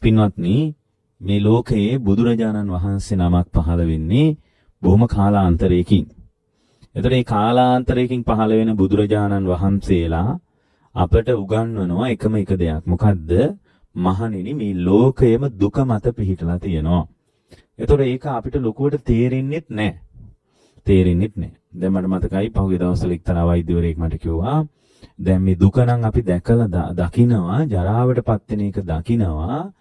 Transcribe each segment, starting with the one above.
පින්වත්නි මේ ලෝකයේ බුදුරජාණන් වහන්සේ නමක් පහළ වෙන්නේ බොහොම කාලාන්තරයකින්. එතකොට මේ කාලාන්තරයකින් පහළ වෙන බුදුරජාණන් වහන්සේලා අපට උගන්වනවා එකම එක දෙයක්. මොකද්ද? මහණෙනි මේ ලෝකයේම දුක මත පිහිටලා තියෙනවා. එතකොට ඒක අපිට ලොකුවට තේරෙන්නෙත් නැහැ. තේරෙන්නෙත් නැහැ. දැන් මට මතකයි පහුගිය දවස්වල එක්තරා වෛද්‍යවරයෙක් මට කිව්වා දැන් මේ දුක නම් අපි දැකලා දකිනවා, ජරාවටපත් වෙන එක දකිනවා,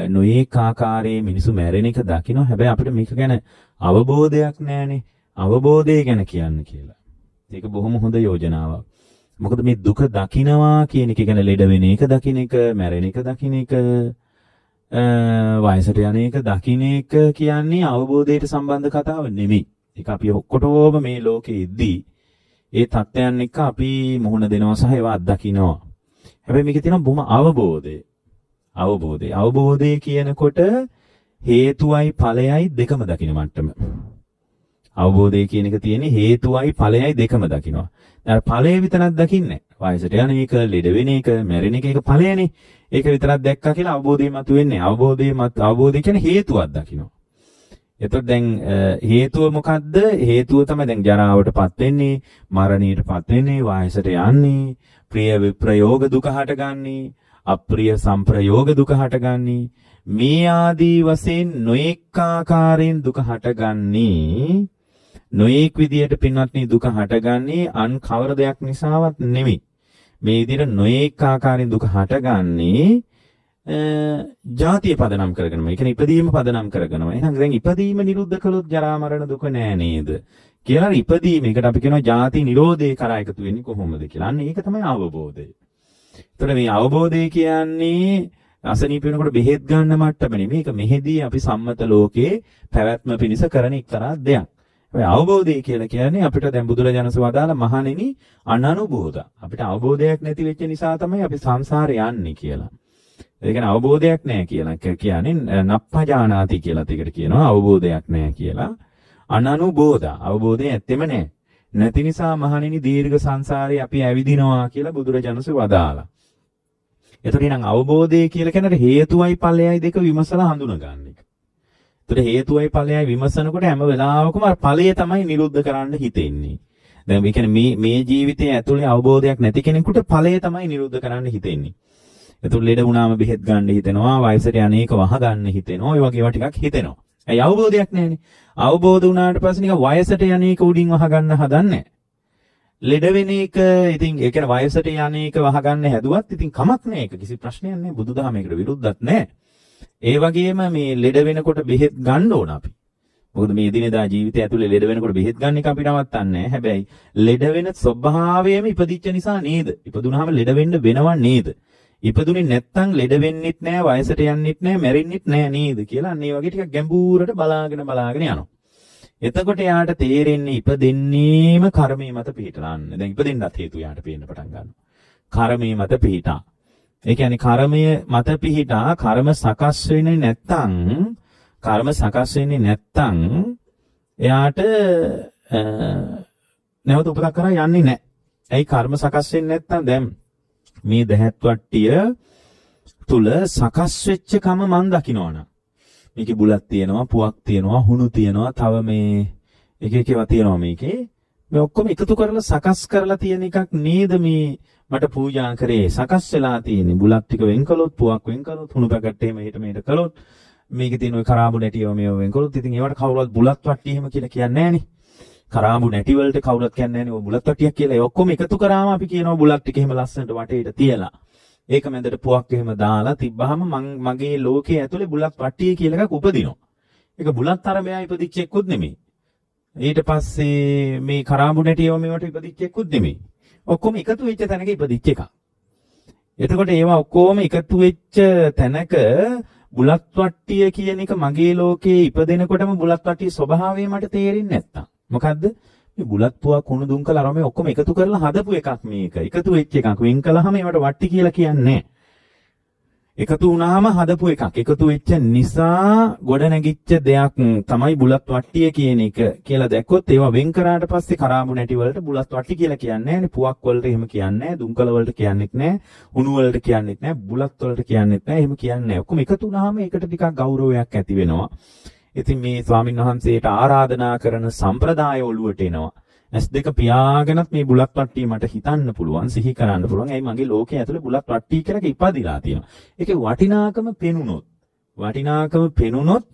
නොයේක ආකාරයේ මිනිසු මැරෙන එක දකිනවා. හැබැයි අපිට මේක ගැන අවබෝධයක් නැහැනේ. අවබෝධය ගැන කියන්න කියලා. ඒක බොහොම හොඳ යෝජනාවක්. මොකද මේ දුක දකිනවා කියන එක ගැන ලෙඩ වෙන එක දකින්න එක, මැරෙන එක දකින්න එක, වයසට යන එක දකින්න එක කියන්නේ අවබෝධයට සම්බන්ධ කතාව නෙමෙයි. ඒක අපි ඔක්කොටම මේ ලෝකෙ ඉද්දී ඒ தත්ත්වයන් එක්ක අපි මුහුණ දෙනවා සහ ඒවා අත්දකින්නවා. හැබැයි මේකේ තියෙන බොහොම අවබෝධය කියනකොට හේතුවයි ඵලයයි දෙකම දකින්න මට්ටම. අවබෝධය කියන එක තියෙන්නේ හේතුවයි ඵලයයි දෙකම දකින්නවා. දැන් ඵලය විතරක් දකින්නේ නැහැ. වයසට යන එක, ලෙඩ වෙන එක, මැරෙන එක ඒක ඵලයනේ. ඒක විතරක් දැක්කා කියලා අවබෝධය මතුවෙන්නේ. අවබෝධය කියන්නේ හේතුවක් දකින්නවා. එතකොට දැන් හේතුව මොකද්ද? හේතුව තමයි දැන් ජරාවටපත් වෙන්නේ, මරණයටපත් වෙන්නේ, වයසට යන්නේ, ප්‍රිය විප්‍රයෝග දුක හටගන්නේ, අප්‍රිය සංප්‍රයෝග දුක හටගන්නේ. මේ ආදී වශයෙන් නොඑක ආකාරයෙන් දුක හටගන්නේ, නොඑක විදියට පින්වත්නි දුක හටගන්නේ අන් කවර දෙයක් නිසාවත් නෙමෙයි. මේ විදියට නොඑක ආකාරයෙන් දුක හටගන්නේ ජාතිය පදනම් කරගෙනම. ඒ කියන්නේ ඉපදීම පදනම් කරගෙනම. එහෙනම් දැන් ඉපදීම නිරුද්ධ කළොත් ජරා මරණ දුක නෑ නේද? කියලා ඉපදීම. ඒකට අපි කියනවා ජාති නිරෝධය කරා එකතු වෙන්නේ කොහොමද කියලා. අන්න ඒක තමයි අවබෝධය. එතකොට මේ අවබෝධය කියන්නේ අසනීප වෙනකොට බෙහෙත් ගන්න මට්ටම නෙමෙයි. මේක මෙහෙදී අපි සම්මත ලෝකේ පැවැත්ම පිණිස කරන එක්තරා දෙයක්. හැබැයි අවබෝධය කියලා කියන්නේ අපිට දැන් බුදුරජාණන් වහන්සේ මහණෙනි අනනුබෝධ. අපිට අවබෝධයක් නැති වෙච්ච නිසා තමයි අපි සංසාරේ යන්නේ කියලා. ඒ කියන්නේ අවබෝධයක් නැහැ කියලා කියන්නේ නප්පජානාති කියලා ඒකට කියනවා. අවබෝධයක් නැහැ කියලා. අනනුබෝධ. අවබෝධය ඇත්තෙම නැහැ. නැති නිසා මහණෙනි දීර්ඝ සංසාරේ අපි ඇවිදිනවා කියලා බුදුරජාණන් වදාලා. එතකොට නම් අවබෝධය කියලා කියන්නේ හේතුවයි ඵලයයි දෙක විමසලා හඳුන ගන්න එක. එතකොට හේතුවයි ඵලයයි විමසනකොට හැම වෙලාවකම ඵලය තමයි නිරුද්ධ කරන්න හිතෙන්නේ. දැන් මේ කියන්නේ මේ ජීවිතයේ ඇතුලේ අවබෝධයක් නැති කෙනෙකුට ඵලය තමයි නිරුද්ධ කරන්න හිතෙන්නේ. එතකොට ලෙඩ වුණාම බෙහෙත් ගන්න හිතෙනවා, වයසට යන්නේක වහ ගන්න හිතෙනවා, ඒ වගේ ඒවා ටිකක් හිතෙනවා. ඇයි අවබෝධයක් නැහැනේ. අවබෝධ වුණාට පස්සේ නිකන් වයසට යන්නේක උඩින් වහ ගන්න හදන්නේ. ලෙඩ වෙන එක ඉතින් ඒ කියන්නේ වයසට යන්නේක වහ ගන්න හැදුවත් ඉතින් කමක් නැහැ. ඒක කිසි ප්‍රශ්නයක් නැහැ. බුදුදහමේකට විරුද්ධත් නැහැ. ඒ වගේම මේ ලෙඩ වෙනකොට බෙහෙත් ගන්න ඕන අපි. මොකද මේ දිනදා ජීවිතය ඇතුලේ ලෙඩ වෙනකොට බෙහෙත් ගන්න එක අපි නවත්තන්නේ නැහැ. හැබැයි ලෙඩ වෙන ස්වභාවයම ඉපදිච්ච නිසා නේද? ඉපදුනහම ලෙඩ වෙන්න වෙනව නේද? ඉපදුනේ නැත්තම් ලෙඩ වෙන්නෙත් නැහැ, වයසට යන්නෙත් නැහැ, මැරෙන්නෙත් නැහැ නේද කියලා අන්න ඒ වගේ ටිකක් ගැඹුරට බලාගෙන යනවා. එතකොට යාට තේරෙන්නේ ඉපදෙන්නේම කර්මයේ මත පිහිටලාන්න. දැන් ඉපදෙන්නත් හේතු යාට පේන්න පටන් ගන්නවා. කර්මයේ මත පිහිටා. ඒ කියන්නේ කර්මය මත පිහිටා කර්ම සකස් වෙන්නේ නැත්තම් එයාට නැවත උපතක් කරා යන්නේ නැහැ. ඇයි කර්ම සකස් වෙන්නේ නැත්තම් දැන් මේ දහත් වට්ටිය තුල සකස් වෙච්ච කම මන් දකින්නවනම් මේකේ බුලත් තියෙනවා, පුවක් තියෙනවා, හුණු තියෙනවා, තව මේ එක ඒවා තියෙනවා මේකේ. මේ ඔක්කොම එකතු කරලා සකස් කරලා තියෙන එකක් නේද මේ මට පූජා කරේ. සකස් වෙලා තියෙන්නේ බුලත් ටික වෙන් කළොත්, පුවක් වෙන් කළොත්, හුණු පැකට් එහෙම මෙහෙට කළොත්, මේකේ තියෙන ඔය කරාබු නැටිව මේව වෙන් කළොත් ඉතින් ඒවට කවුරුවත් බුලත් වට්ටිය එහෙම කියලා කියන්නේ නැහනේ. කරාබු නැටි වලට කවුරුත් කියන්නේ නැහනේ ඔය බුලත් වට්ටියක් කියලා. ඒ ඔක්කොම එකතු කරාම අපි කියනවා බුලත් ටික එහෙම ලස්සනට වටේට තියලා. ඒක මැදට පුවක් එහෙම දාලා තිබ්බහම මගේ ලෝකයේ ඇතුලේ බුලත් වට්ටිය කියලා එකක් උපදිනවා. ඒක බුලත් තරමයා ඉපදිච්ච එක්කුත් නෙමෙයි. ඊට පස්සේ මේ කරාබු නැටිව මේවට ඉපදිච්ච එක්කුත් නෙමෙයි. ඔක්කොම එකතු වෙච්ච තැනක ඉපදිච්ච එකක්. එතකොට ඒවා ඔක්කොම එකතු වෙච්ච තැනක බුලත් වට්ටිය කියන එක මගේ ලෝකයේ ඉපදෙනකොටම බුලත් වට්ටියේ ස්වභාවය මට තේරෙන්නේ නැත්තම්. මොකද්ද? මේ බුලත් පුවක් කුණු දුම් කළා රම ඔක්කොම එකතු කරලා හදපු එකක් මේක. එකතු වෙච්ච එකක්. වෙන් කළාම ඒවට වට්ටි කියලා කියන්නේ. එකතු වුණාම හදපු එකක්. එකතු වෙච්ච නිසා ගොඩ නැගිච්ච දෙයක් තමයි බුලත් වට්ටිය කියන එක කියලා දැක්කොත් ඒවා වෙන් කරාට පස්සේ කරාඹු නැටි වලට බුලත් වට්ටි කියලා කියන්නේ නැහැ නේ. පුවක් වලට එහෙම කියන්නේ නැහැ. දුම්කල වලට කියන්නෙත් නැහැ. උණු වලට කියන්නෙත් නැහැ. බුලත් වලට කියන්නෙත් නැහැ. එහෙම කියන්නේ නැහැ. ඔක්කොම එකතු වුණාම ඒකට ටිකක් ගෞරවයක් ඇති වෙනවා. ඉතින් මේ ස්වාමින් වහන්සේට ආරාධනා කරන සම්ප්‍රදාය ඔළුවට එනවා. S2 පියාගෙනත් මේ බුලත් වට්ටිය මට හිතන්න පුළුවන්, සිහි කරන්න පුළුවන්. ඇයි මගේ ලෝකයේ ඇතුලේ බුලත් වට්ටිය කියලා ඉපදිලා තියෙනවා. ඒකේ වටිනාකම පෙනුනොත්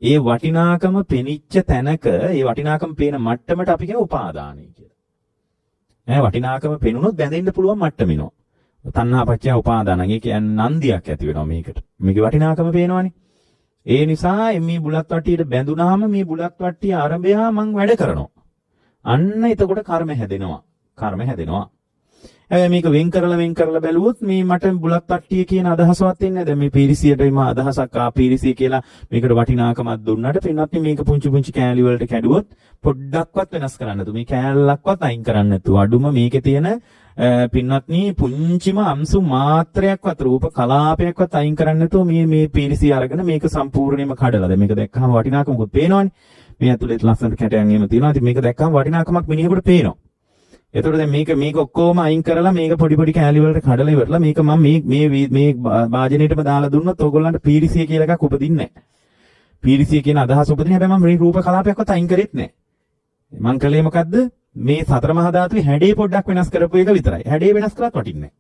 ඒ වටිනාකම පෙනිච්ච තැනක ඒ වටිනාකම පේන මට්ටමට අපි කියන උපාදානයි කියලා. වටිනාකම පෙනුනොත් බැඳෙන්න පුළුවන් මට්ටමිනෝ. තණ්හා පත්‍ය උපාදාන. ඒ කියන්නේ නන්දියක් ඇති වෙනවා මේකට. මේකේ වටිනාකම පේනවනේ. ඒ නිසා මේ බුලත් වට්ටියට බැඳුනහම මේ බුලත් වට්ටිය ආරම්භයා මං වැඩ කරනවා. අන්න එතකොට කර්ම හැදෙනවා. හැබැයි මේක වෙන් කරලා බැලුවොත් මේ මට බුලත් වට්ටිය කියන අදහසවත් එන්නේ නැහැ. දැන් මේ පීරිසියට එම අදහසක් පීරිසිය කියලා මේකට වටිනාකමක් දුන්නාට පින්නත් මේක පුංචි කෑලි වලට කැඩුවොත් පොඩ්ඩක්වත් වෙනස් කරන්න නැතු. මේ කෑල්ලක්වත් අයින් කරන්න නැතු. අඩුම මේකේ තියෙන පින්නත්නි පුංචිම අංශු මාත්‍රයක්වත් රූප කලාපයක්වත් අයින් කරන්න නැතුව මේ පීරිසිය අරගෙන මේක සම්පූර්ණයෙන්ම කඩලා. දැන් මේක දැක්කම වටිනාකමකුත් පේනවනේ. මේ ඇතුළේ ලස්සනට කැටයන් එහෙම තියෙනවා. ඉතින් මේක දැක්කම වටිනාකමක් මිනිහෙකුට පේනවා. එතකොට දැන් මේක ඔක්කොම අයින් කරලා මේක පොඩි කෑලි වලට කඩලා ඉවරලා මේක මම මේ වාජනයේටම දාලා දුන්නොත් ඕගොල්ලන්ට පීරිසිය කියලා එකක් උපදින්නේ නැහැ. පීරිසිය කියන අදහස උපදින්නේ හැබැයි මම මේ රූප කලාපයක්වත් අයින් කරෙත් නැහැ. මං කළේ මොකද්ද? මේ සතර මහා ධාතුවේ හැඩේ පොඩ්ඩක් වෙනස් කරපු එක විතරයි. හැඩේ වෙනස් කරත් වටින්නේ නැහැ.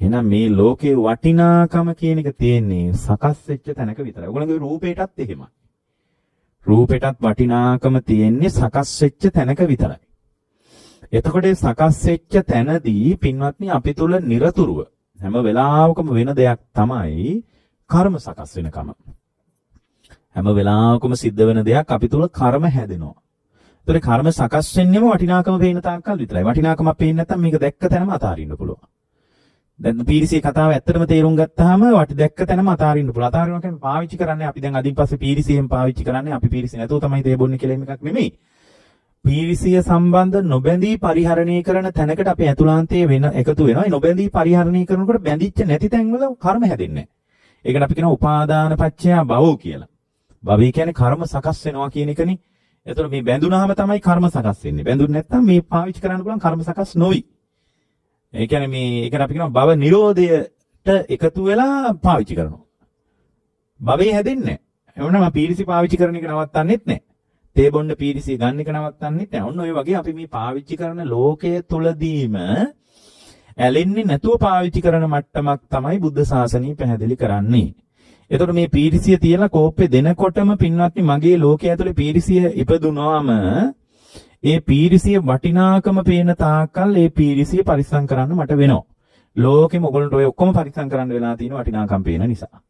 එහෙනම් මේ ලෝකේ වටිනාකම කියන එක තියෙන්නේ සකස් වෙච්ච තැනක විතරයි. ඔයගොල්ලන්ගේ රූපේටත් එහෙමයි. රූපෙටත් වටිනාකම තියෙන්නේ සකස් වෙච්ච තැනක විතරයි. එතකොට සකස් වෙච්ච තැනදී පින්වත්නි අපි තුල নিরතුරුව හැම වෙලාවකම වෙන දෙයක් තමයි කර්ම සකස් වෙනකම. හැම වෙලාවකම සිද්ධ වෙන දෙයක් අපි තුල කර්ම හැදෙනවා. ඒතර කර්ම සකස් වෙන්නේම වටිනාකම පේන තාක්කල් විතරයි. වටිනාකමක් පේන්නේ නැත්නම් මේක දැක්ක තැනම අතාරින්න පුළුවන්. දැන් පීරිසියේ කතාව ඇත්තටම තේරුම් ගත්තාම දැක්ක තැනම අතාරින්න පුළුවන්. අතාරිනවා කියන්නේ පාවිච්චි කරන්නේ අපි දැන් අදින් පස්සේ පීරිසියෙන් පාවිච්චි කරන්නේ අපි පීරිසිය නැතුව තමයි තේ බොන්නේ කියලා එකක් නෙමෙයි. පීරිසිය සම්බන්ධ නොබැඳී පරිහරණය කරන තැනකට අපි ඇතුළාන්තයේ වෙන එකතු වෙනවා. ඒ නොබැඳී පරිහරණය කරනකොට බැඳිච්ච නැති තැන්වල කර්ම හැදෙන්නේ නැහැ. ඒකට අපි කියනවා උපාදාන පත්‍ය භවෝ කියලා. භවය කියන්නේ කර්ම සකස් වෙනවා කියන එකනේ. එතකොට මේ බැඳුනහම තමයි කර්ම සකස් වෙන්නේ. බැඳුනේ නැත්නම් මේ පාවිච්චි කරන්න පුළුවන් කර්ම සකස් නොවි. ඒ කියන්නේ ඒකට අපි කියනවා භව නිරෝධයට එකතු වෙලා පාවිච්චි කරනවා. භවය හැදෙන්නේ නැහැ. එවනම පීරිසි පාවිච්චි කරන එක නවත්තන්නෙත් නැහැ. තේ බොන්න පීරිසිය ගන්න එක නවත්තන්නෙත් නැහැ. ඔන්න ඔය වගේ අපි මේ පාවිච්චි කරන ලෝකයේ තුලදීම ඇලෙන්නේ නැතුව පාවිච්චි කරන මට්ටමක් තමයි බුද්ධ ශාසනය පැහැදිලි කරන්නේ. එතකොට මේ පීරිසිය තියලා කෝප්පේ දෙනකොටම පින්වත්නි මගේ ලෝකයේ ඇතුලේ පීරිසිය ඉපදුනාම ඒ පීරිසිය වටිනාකම පේන තාක්කල් ඒ පීරිසිය පරිස්සම් කරන්න මට වෙනවා. ලෝකෙම ඔයගොල්ලන්ට ඔය ඔක්කොම පරිස්සම් කරන්න වෙලා තියෙන වටිනාකම් පේන නිසා.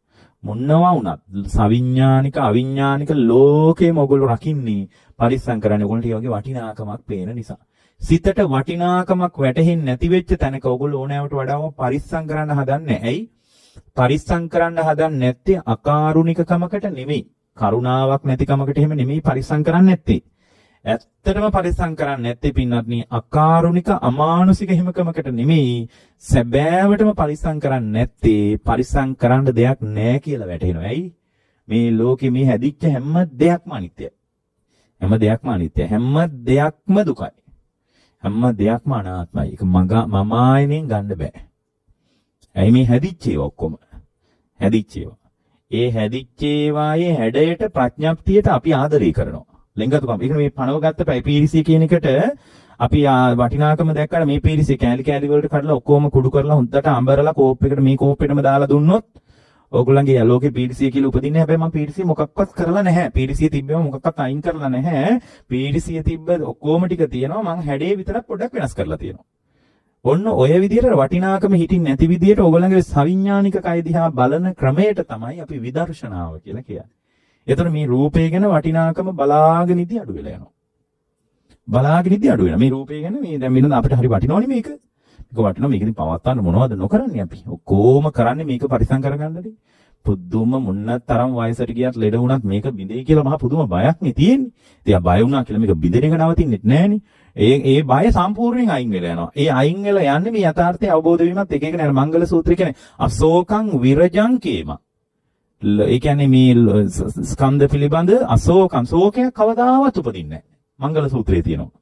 මොනවා වුණත් සවිඥානික අවිඥානික ලෝකෙම ඔයගොල්ලෝ රකින්නේ පරිස්සම් කරන්නේ ඔයගොල්ලන්ට ඒ වගේ වටිනාකමක් පේන නිසා. සිතට වටිනාකමක් වැටහෙන්නේ නැති වෙච්ච තැනක ඔයගොල්ලෝ ඕනෑවට වඩා පරිස්සම් කරන්න හදන්නේ. ඇයි? පරිස්සම් කරන්න හදන්නේ නැත්තේ අකාරුණිකකමකට නෙමෙයි. කරුණාවක් නැතිකමකට එහෙම නෙමෙයි පරිස්සම් කරන්නේ නැත්තේ. ඇත්තටම පරිස්සම් කරන්නේ නැත්තේ පින්වත්නි අකාරුණික අමානුෂික හිමකමකට නෙමෙයි. සැබෑවටම පරිස්සම් කරන්නේ නැත්තේ පරිස්සම් කරන්න දෙයක් නැහැ කියලා වැටහෙනවා. ඇයි? මේ ලෝකෙ මේ හැදිච්ච හැම දෙයක්ම අනිත්‍යයි. හැම දෙයක්ම අනිත්‍යයි. හැම දෙයක්ම දුකයි. හැම දෙයක්ම අනාත්මයි. ඒක මම ආයෙනෙන් ගන්න බෑ. ඇයි මේ හැදිච්ච ඒවා ඔක්කොම? හැදිච්ච ඒවා. ඒ හැදිච්ච ඒවායේ හැඩයට ප්‍රඥප්තියට අපි ආදරය කරනවා. ලෙන්ගතුකම්. ඒක මේ පණව ගත්ත පීරිසිය කියන එකට අපි වටිනාකම දැක්කම මේ පීරිසිය කෑලි වලට කඩලා ඔක්කොම කුඩු කරලා හොඳට අඹරලා කෝප්පයකට මේ කෝප්පෙටම දාලා දුන්නොත් ඕගොල්ලන්ගේ ලෝකේ පීරිසිය කියලා උපදින්නේ. හැබැයි මම පීරිසිය මොකක්වත් කරලා නැහැ. පීරිසිය තිබ්බම මොකක්වත් අයින් කරලා නැහැ. පීරිසිය තිබ්බ ඔක්කොම ටික තියෙනවා. මං හැඩේ විතරක් පොඩ්ඩක් වෙනස් කරලා තියෙනවා. ඔන්න ඔය විදිහට වටිනාකම හිටින් නැති විදිහට ඕගොල්ලන්ගේ සවිඥානික කය දිහා බලන ක්‍රමයට තමයි අපි විදර්ශනාව කියලා කියන්නේ. එතන මේ රූපය ගැන වටිනාකම බලාගෙන ඉඳි අඩු වෙලා යනවා. බලාගෙන ඉඳි අඩු වෙනවා. මේ රූපය ගැන මේ දැන් වෙනද අපිට හරි වටිනවනේ මේක. මේක වටිනවා මේකෙන් පවත්තන්න මොනවද නොකරන්නේ අපි. ඔක්කොම කරන්නේ මේක පරිසම් කරගන්නදී. පුදුම මුන්නතරම් වයසට ගියත් ලෙඩ වුණත් මේක බිඳේ කියලා මහා පුදුම බයක් නේ තියෙන්නේ. ඉතින් ආ බය වුණා කියලා මේක බිඳෙන එක නවතින්නෙත් නෑනේ. ඒ බය සම්පූර්ණයෙන් අයින් වෙලා යනවා. ඒ අයින් වෙලා යන්නේ මේ යථාර්ථය අවබෝධ වීමත් එක එක නේද මංගල සූත්‍රය කියන්නේ අශෝකං විරජං කේම. ඒ කියන්නේ මේ ස්කන්ධ පිළිබඳ අශෝකං ශෝකයක් කවදාවත් උපදින්නේ නැහැ. මංගල සූත්‍රයේ තියෙනවා.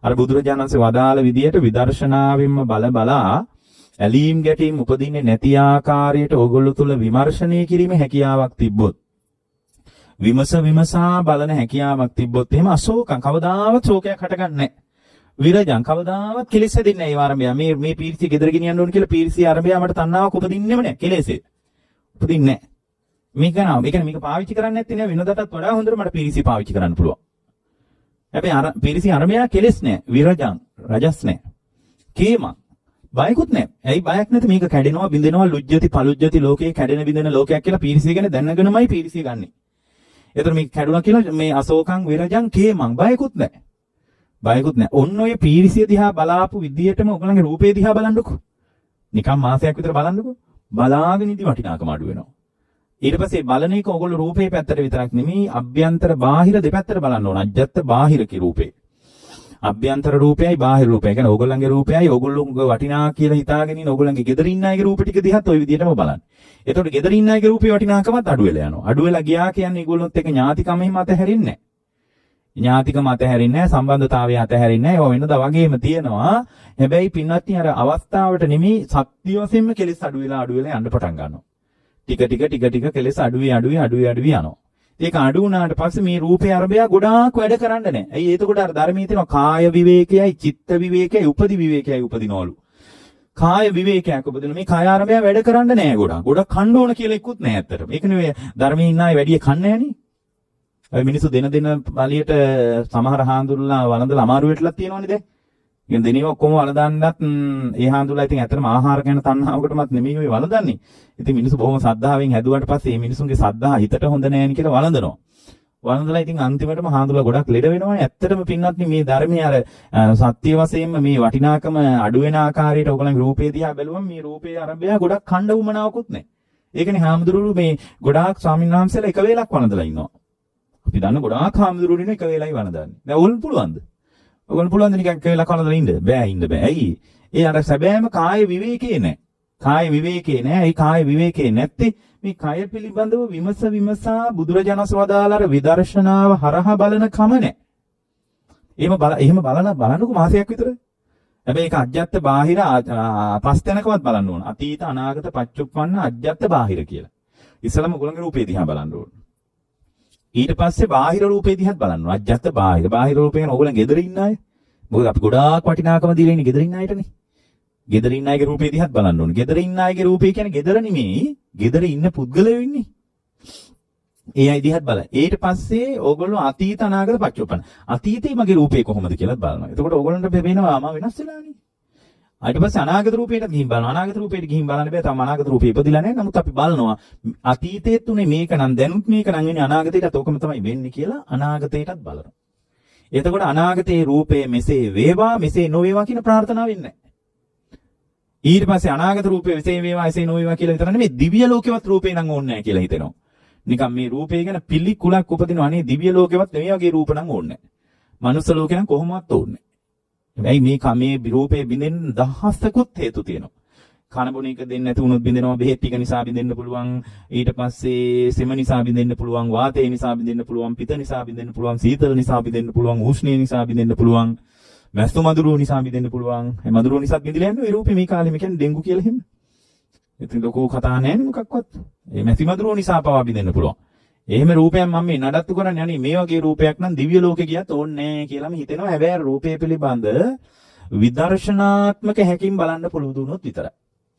අර බුදුරජාණන් වහන්සේ වදාළ විදියට විදර්ශනාවෙන්ම බලා ඇලීම් ගැටීම් උපදින්නේ නැති ආකාරයට ඕගොල්ලෝ තුල විමර්ශනය කිරීමේ හැකියාවක් තිබ්බොත් විමසා බලන හැකියාවක් තිබ්බොත් එහෙම අශෝකං කවදාවත් ශෝකයක් හටගන්නේ නැහැ. විරජං කවදාවත් කෙලෙස් හැදෙන්නේ නැහැ. ඒ ආරම්භය මේ පීර්තිය ගෙදර ගෙනියන්න ඕන කියලා පීර්තිය ආරම්භය මට තණ්හාවක් උපදින්නෙම නැහැ. කෙලෙසේ උපදින්නේ නැහැ. මේක නා මේක මේක පාවිච්චි කරන්නේ නැත්නම් නේ වෙනදටත් වඩා හොඳට මට පීර්තිය පාවිච්චි කරන්න පුළුවන්. හැබැයි අර පීර්තිය ආරම්භය කෙලෙස් නැහැ. විරජං රජස් නැහැ. කේම බයකුත් නැහැ. ඇයි බයක් නැති මේක කැඩෙනවා බින්දෙනවා ලුජ්ජති පලුජ්ජති ලෝකේ කැඩෙන බින්දෙන ලෝකයක් කියලා පීර්තිය ගැන දැනගෙනමයි පීර්තිය ගන්නෙ. ඒතර මේක කැඩුණා කියලා මේ අශෝකං විරජං කේමං බයකුත් නැහැ. බයකුත් නැහැ. ඔන්න ඔය පීර්තිය දිහා බලාපු විදියටම ඔයගලගේ රූපේ දිහා බලන්නකෝ. නිකන් මාසයක් විතර බලන්නකෝ. බලාගෙන ඉඳි වටිනාකම අඩු වෙනවා. ඊට පස්සේ බලන එක ඔයගොල්ලෝ රූපේ පැත්තට විතරක් නෙමෙයි අභ්‍යන්තර බාහිර දෙපැත්තට බලන්න ඕන. අජ්ජත් බාහිර කි රූපේ. අභ්‍යන්තර රූපයයි බාහිර රූපයයි. කියන්නේ ඕගොල්ලන්ගේ රූපයයි ඕගොල්ලෝගේ වටිනා කියලා හිතාගෙන ඉන්න ඕගොල්ලන්ගේ ගෙදර ඉන්න අයගේ රූප ටික දිහාත් ওই විදිහටම බලන්න. එතකොට ගෙදර ඉන්න අයගේ රූපේ වටිනාකමත් අඩු වෙලා යනවා. අඩු වෙලා ගියා කියන්නේ ඒගොල්ලොත් එක්ක ඥාතිකම එහෙම අතහැරෙන්නේ නැහැ. ඥාතිකම අතහැරෙන්නේ නැහැ, සම්බන්ධතාවය අතහැරෙන්නේ නැහැ. ඒවා වෙනදා වගේම තියෙනවා. හැබැයි පින්වත්නි අර අවස්ථාවට නෙමෙයි සත්‍ය වශයෙන්ම කෙලෙස් අඩු වෙලා යන්න පටන් ගන්නවා. ටික කෙලෙස් අඩුවේ යනවා. ඒක අඩු වුණාට පස්සේ මේ රූපේ අරබය ගොඩාක් වැඩ කරන්න නැහැ. ඇයි එතකොට අර ධර්මයේ තියෙනවා කාය විවේකයයි, චිත්ත විවේකයයි, උපදි විවේකයයි උපදිනවලු. කාය විවේකයක් උපදින මේ කාය අරබය වැඩ කරන්න නැහැ ගොඩක්. ගොඩක් කන්න ඕන කියලා එක්කුත් නැහැ ඇත්තට. ඒක නෙවෙයි ධර්මයේ ඉන්න අය වැඩි කන්නේ නැහනේ. අය මිනිස්සු දෙන පාලියට සමහර හාඳුල්ලා වළඳලා අමාරු වෙట్లా තියෙනවනේ දැන්. ඉතින් දෙනිව ඔක්කොම වළඳන්නත් ඒ හාඳුල්ලා ඉතින් ඇත්තටම ආහාර ගැන තණ්හාවකටමත් නෙමෙයි ඔය වළඳන්නේ. ඉතින් මිනිස්සු බොහොම සද්ධාවෙන් හැදුවාට පස්සේ මේ මිනිසුන්ගේ සද්ධා හිතට හොඳ නැහැ කියලා වළඳනවා. වළඳලා ඉතින් අන්තිමටම හාඳුල්ලා ගොඩක් ලෙඩ වෙනවානේ. ඇත්තටම පින්වත්නි මේ ධර්මයේ අර සත්‍ය වශයෙන්ම මේ වටිනාකම අඩු වෙන ආකාරයට ඔයගොල්ලන්ගේ රූපේ දිහා බැලුවම මේ රූපේ ආරම්භය ගොඩක් ඛණ්ඩ වුමනාවකුත් නැහැ. ඒකනේ හාමුදුරුවෝ මේ ගොඩාක් ස්වාමීන් වහන්සේලා එක වේලක් වළඳලා ඉන්නවා. අපි දන්න ගොඩාක් හාමුදුරුවෝ ඉන්න එක වේලයි වළඳන්නේ. දැන් ඕගොල්ලෝ පුළුවන්ද? ඔයගොල්ලෝ පුළුවන්ද නිකන් එක වේලක් වළඳලා ඉන්න? බෑ. ඇයි? ඒ අර සැබෑම කාය විවේකේ නැහැ. කාය විවේකේ නැහැ. ඒ කාය විවේකේ නැත්තේ මේ කය පිළිබඳව විමසා බුදුරජාණන් වදාළාර විදර්ශනාව හරහා බලන කම නැහැ. එහෙම බලනකො මාසයක් විතර. හැබැයි ඒක අජ්ජත් බාහිර පස් තැනකවත් බලන්න ඕන. අතීත අනාගත පච්චුප්පන්න අජ්ජත් බාහිර කියලා. ඉස්සලම ඔයගොල්ලන්ගේ රූපේ දිහා බලන්න ඕන. ඊට පස්සේ බාහිර රූපේ දිහාත් බලන්න ඕන. අජ්ජත් බාහිර. බාහිර රූපේ කියන්නේ ඔයගොල්ලන් ගෙදර ඉන්න අය. මොකද අපි ගොඩාක් වටිනාකම දීලා ඉන්නේ ගෙදර ඉන්න අයටනේ. ගෙදර ඉන්න අයගේ රූපේ දිහාත් බලන්න ඕනේ. ගෙදර ඉන්න අයගේ රූපේ කියන්නේ ගෙදර නෙමෙයි. ගෙදර ඉන්න පුද්ගලයෝ ඉන්නේ. ඒ අය දිහාත් බලන්න. ඊට පස්සේ ඕගොල්ලෝ අතීත අනාගත පච්චුප්පන්න. අතීතේ මගේ රූපේ කොහොමද කියලාත් බලනවා. එතකොට ඕගොල්ලන්ට පේනවා මම වෙනස් වෙලානේ. ඊට පස්සේ අනාගත රූපේට ගිහින් බලනවා. අනාගත රූපේට ගිහින් බලන්න බෑ. තාම අනාගත රූපේ ඉපදිලා නැහැ. නමුත් අපි බලනවා අතීතයේත් උනේ මේක නම් දැනුත් මේක නම් වෙන්නේ අනාගතේටත් ඕකම තමයි වෙන්නේ කියලා අනාගතේටත් බලනවා. එතකොට අනාගතයේ රූපේ මෙසේ වේවා මෙසේ නොවේවා කියන ප්‍රාර්ථනාව වෙන්නේ නැහැ. ඊට පස්සේ අනාගත රූපේ මෙසේ වේවා එසේ නොවේවා කියලා විතර නෙමෙයි දිව්‍ය ලෝකෙවත් රූපේ නම් ඕනේ නැහැ කියලා හිතෙනවා. නිකන් මේ රූපේ ගැන පිළිකුලක් උපදිනවා. අනේ දිව්‍ය ලෝකෙවත් මේ වගේ රූප නම් ඕනේ නැහැ. මනුස්ස ලෝකේ නම් කොහොමවත් ඕනේ නැහැ. මේ රූපේ බින්දෙන්න දහසකුත් හේතු තියෙනවා. කන බොන එක දෙන්නේ නැති වුණොත් බින්දෙනවා. බෙහෙත් ටික නිසා බින්දෙන්න පුළුවන්. ඊට පස්සේ සෙම නිසා බින්දෙන්න පුළුවන්. වාතය නිසා බින්දෙන්න පුළුවන්. පිත නිසා බින්දෙන්න පුළුවන්. සීතල නිසා බින්දෙන්න පුළුවන්. උෂ්ණය නිසා බින්දෙන්න පුළුවන්. මැස්සු මදුරුව නිසා බින්දෙන්න පුළුවන්. ඒ මදුරුව නිසා බින්දලා යන්නේ ඒ රූපේ මේ කාලේ මේ කියන්නේ ඩෙන්ගු කියලා එහෙම. ඉතින් ලොකෝ කතා නැහැ මොකක්වත්. ඒ මැසි මදුරුව නිසා පවා බින්දෙන්න පුළුවන්. එහෙම රූපයක් මම මේ නඩත්තු කරන්නේ අනේ මේ වගේ රූපයක් නම් දිව්‍ය ලෝකේ ගියත් ඕනේ නැහැ කියලාම හිතෙනවා. හැබැයි රූපය පිළිබඳ විදර්ශනාත්මක හැකින් බලන්න පුළුවන් දුනොත් විතරයි.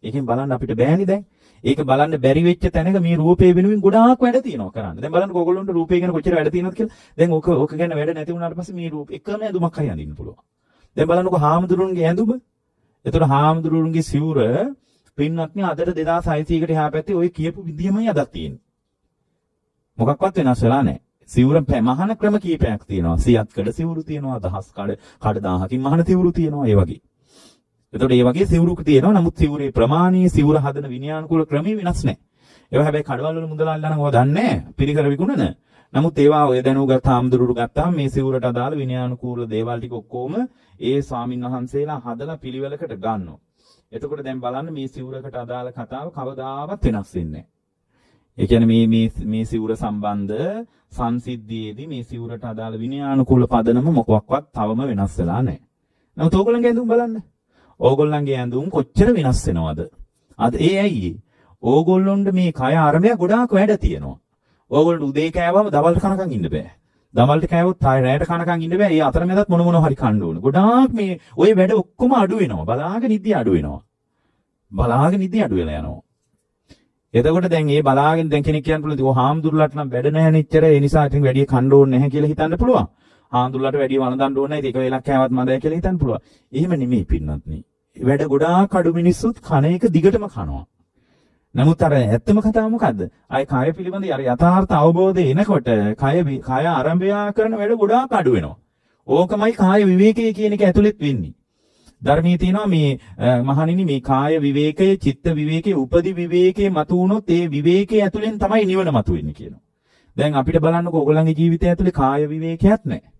ඒකෙන් බලන්න අපිට බෑනේ දැන්. ඒක බලන්න බැරි වෙච්ච තැනක මේ රූපේ වෙනුවෙන් ගොඩාක් වැඩ තියෙනවා කරන්න. දැන් බලන්න ඔයගොල්ලන්ට රූපේ ගැන කොච්චර වැඩ තියෙනවද කියලා. දැන් ඕක ගැන වැඩ නැති වුණාට පස්සේ මේ රූප එකම ඇඳුමක් හරි අඳින්න පුළුවන්. දැන් බලන්නකො හාමුදුරුවන්ගේ ඇඳුම. ඒතර හාමුදුරුවන්ගේ සිවුර පින්වත්නි අදට 2600කට එහා පැත්තේ ওই කියපු විදියමයි අදත් තියෙන්නේ. මොකක්වත් වෙනස් වෙලා නැහැ. සිවුර මහන ක්‍රම කීපයක් තියෙනවා. 100ක් කඩ සිවුරු තියෙනවා, 1000 කඩ 1000කින් මහන සිවුරු තියෙනවා. ඒ වගේ. එතකොට මේ වගේ සිවුරුක තියෙනවා. නමුත් සිවුරේ ප්‍රමාණය, සිවුර හදන විනයානුකූල ක්‍රමය වෙනස් නැහැ. ඒවා හැබැයි කඩවල වල මුදල් අල්ලන ඕවා දන්නේ නැහැ. පිරිකර විකුණන. නමුත් ඒවා ඔය දැනුගත් හාමුදුරුවෝ ගත්තාම මේ සිවුරට අදාළ විනයානුකූල දේවල් ටික ඔක්කොම ඒ ස්වාමින් වහන්සේලා හදලා පිළිවෙලකට ගන්නවා. එතකොට දැන් බලන්න මේ සිවුරකට අදාළ කතාව කවදාවත් වෙනස් වෙන්නේ නැහැ. ඒ කියන්නේ මේ සිවුර සම්බන්ධ සංසිද්ධියේදී මේ සිවුරට අදාළ විනයානුකූල පදනම මොකක්වත් තවම වෙනස් වෙලා නැහැ. නමුත් ඕගොල්ලන්ගේ ඇඳුම් බලන්න. ඕගොල්ලන්ගේ ඇඳුම් කොච්චර වෙනස් වෙනවද? අද ඒ ඇයි? ඕගොල්ලොන්ට මේ කය ආරම්භය ගොඩාක් වැඩ තියෙනවා. ඕගොල්ලෝ උදේ කෑවම දවල්ට කනකන් ඉන්න බෑ. දවල්ට කෑවොත් රැයට කනකන් ඉන්න බෑ. ඒ අතරමැදත් මොන හරි කන්න ඕන. ගොඩාක් මේ ওই වැඩ ඔක්කොම අඩු වෙනවා. බලාගෙන නිදි අඩු වෙනවා. බලාගෙන නිදි අඩු වෙලා යනවා. එතකොට දැන් මේ බලාගෙන දැන් කෙනෙක් කියන්න පුළුවන් ඔය හාමුදුරුලාට නම් වැඩ නැහැ නෙච්චර ඒ නිසා ඉතින් වැඩි කන්න ඕනේ නැහැ කියලා හිතන්න පුළුවන්. හාමුදුරුලාට වැඩි වළඳන්න ඕනේ නැහැ. ඒක වෙලක් කෑවත් මදයි කියලා හිතන්න පුළුවන්. එහෙම නෙමෙයි පින්නත් නේ. වැඩ ගොඩාක් අඩු මිනිස්සුත් කන එක දිගටම කනවා. නමුත් අර ඇත්තම කතාව මොකද්ද? අය කය පිළිබඳ අර යථාර්ථ අවබෝධය එනකොට කය ආරම්භය කරන වැඩ ගොඩාක් අඩු වෙනවා. ඕකමයි කාය විවේකය කියන එක ඇතුළෙත් වෙන්නේ. ධර්මයේ තියෙනවා මේ මහණෙනි මේ කාය විවේකය, චිත්ත විවේකය, උපදි විවේකයේ මතු වුණොත් ඒ විවේකයේ ඇතුළෙන් තමයි නිවන මතු වෙන්නේ කියනවා. දැන් අපිට බලන්නකො ඕගොල්ලන්ගේ ජීවිතය ඇතුළේ කාය විවේකයක් නැහැ.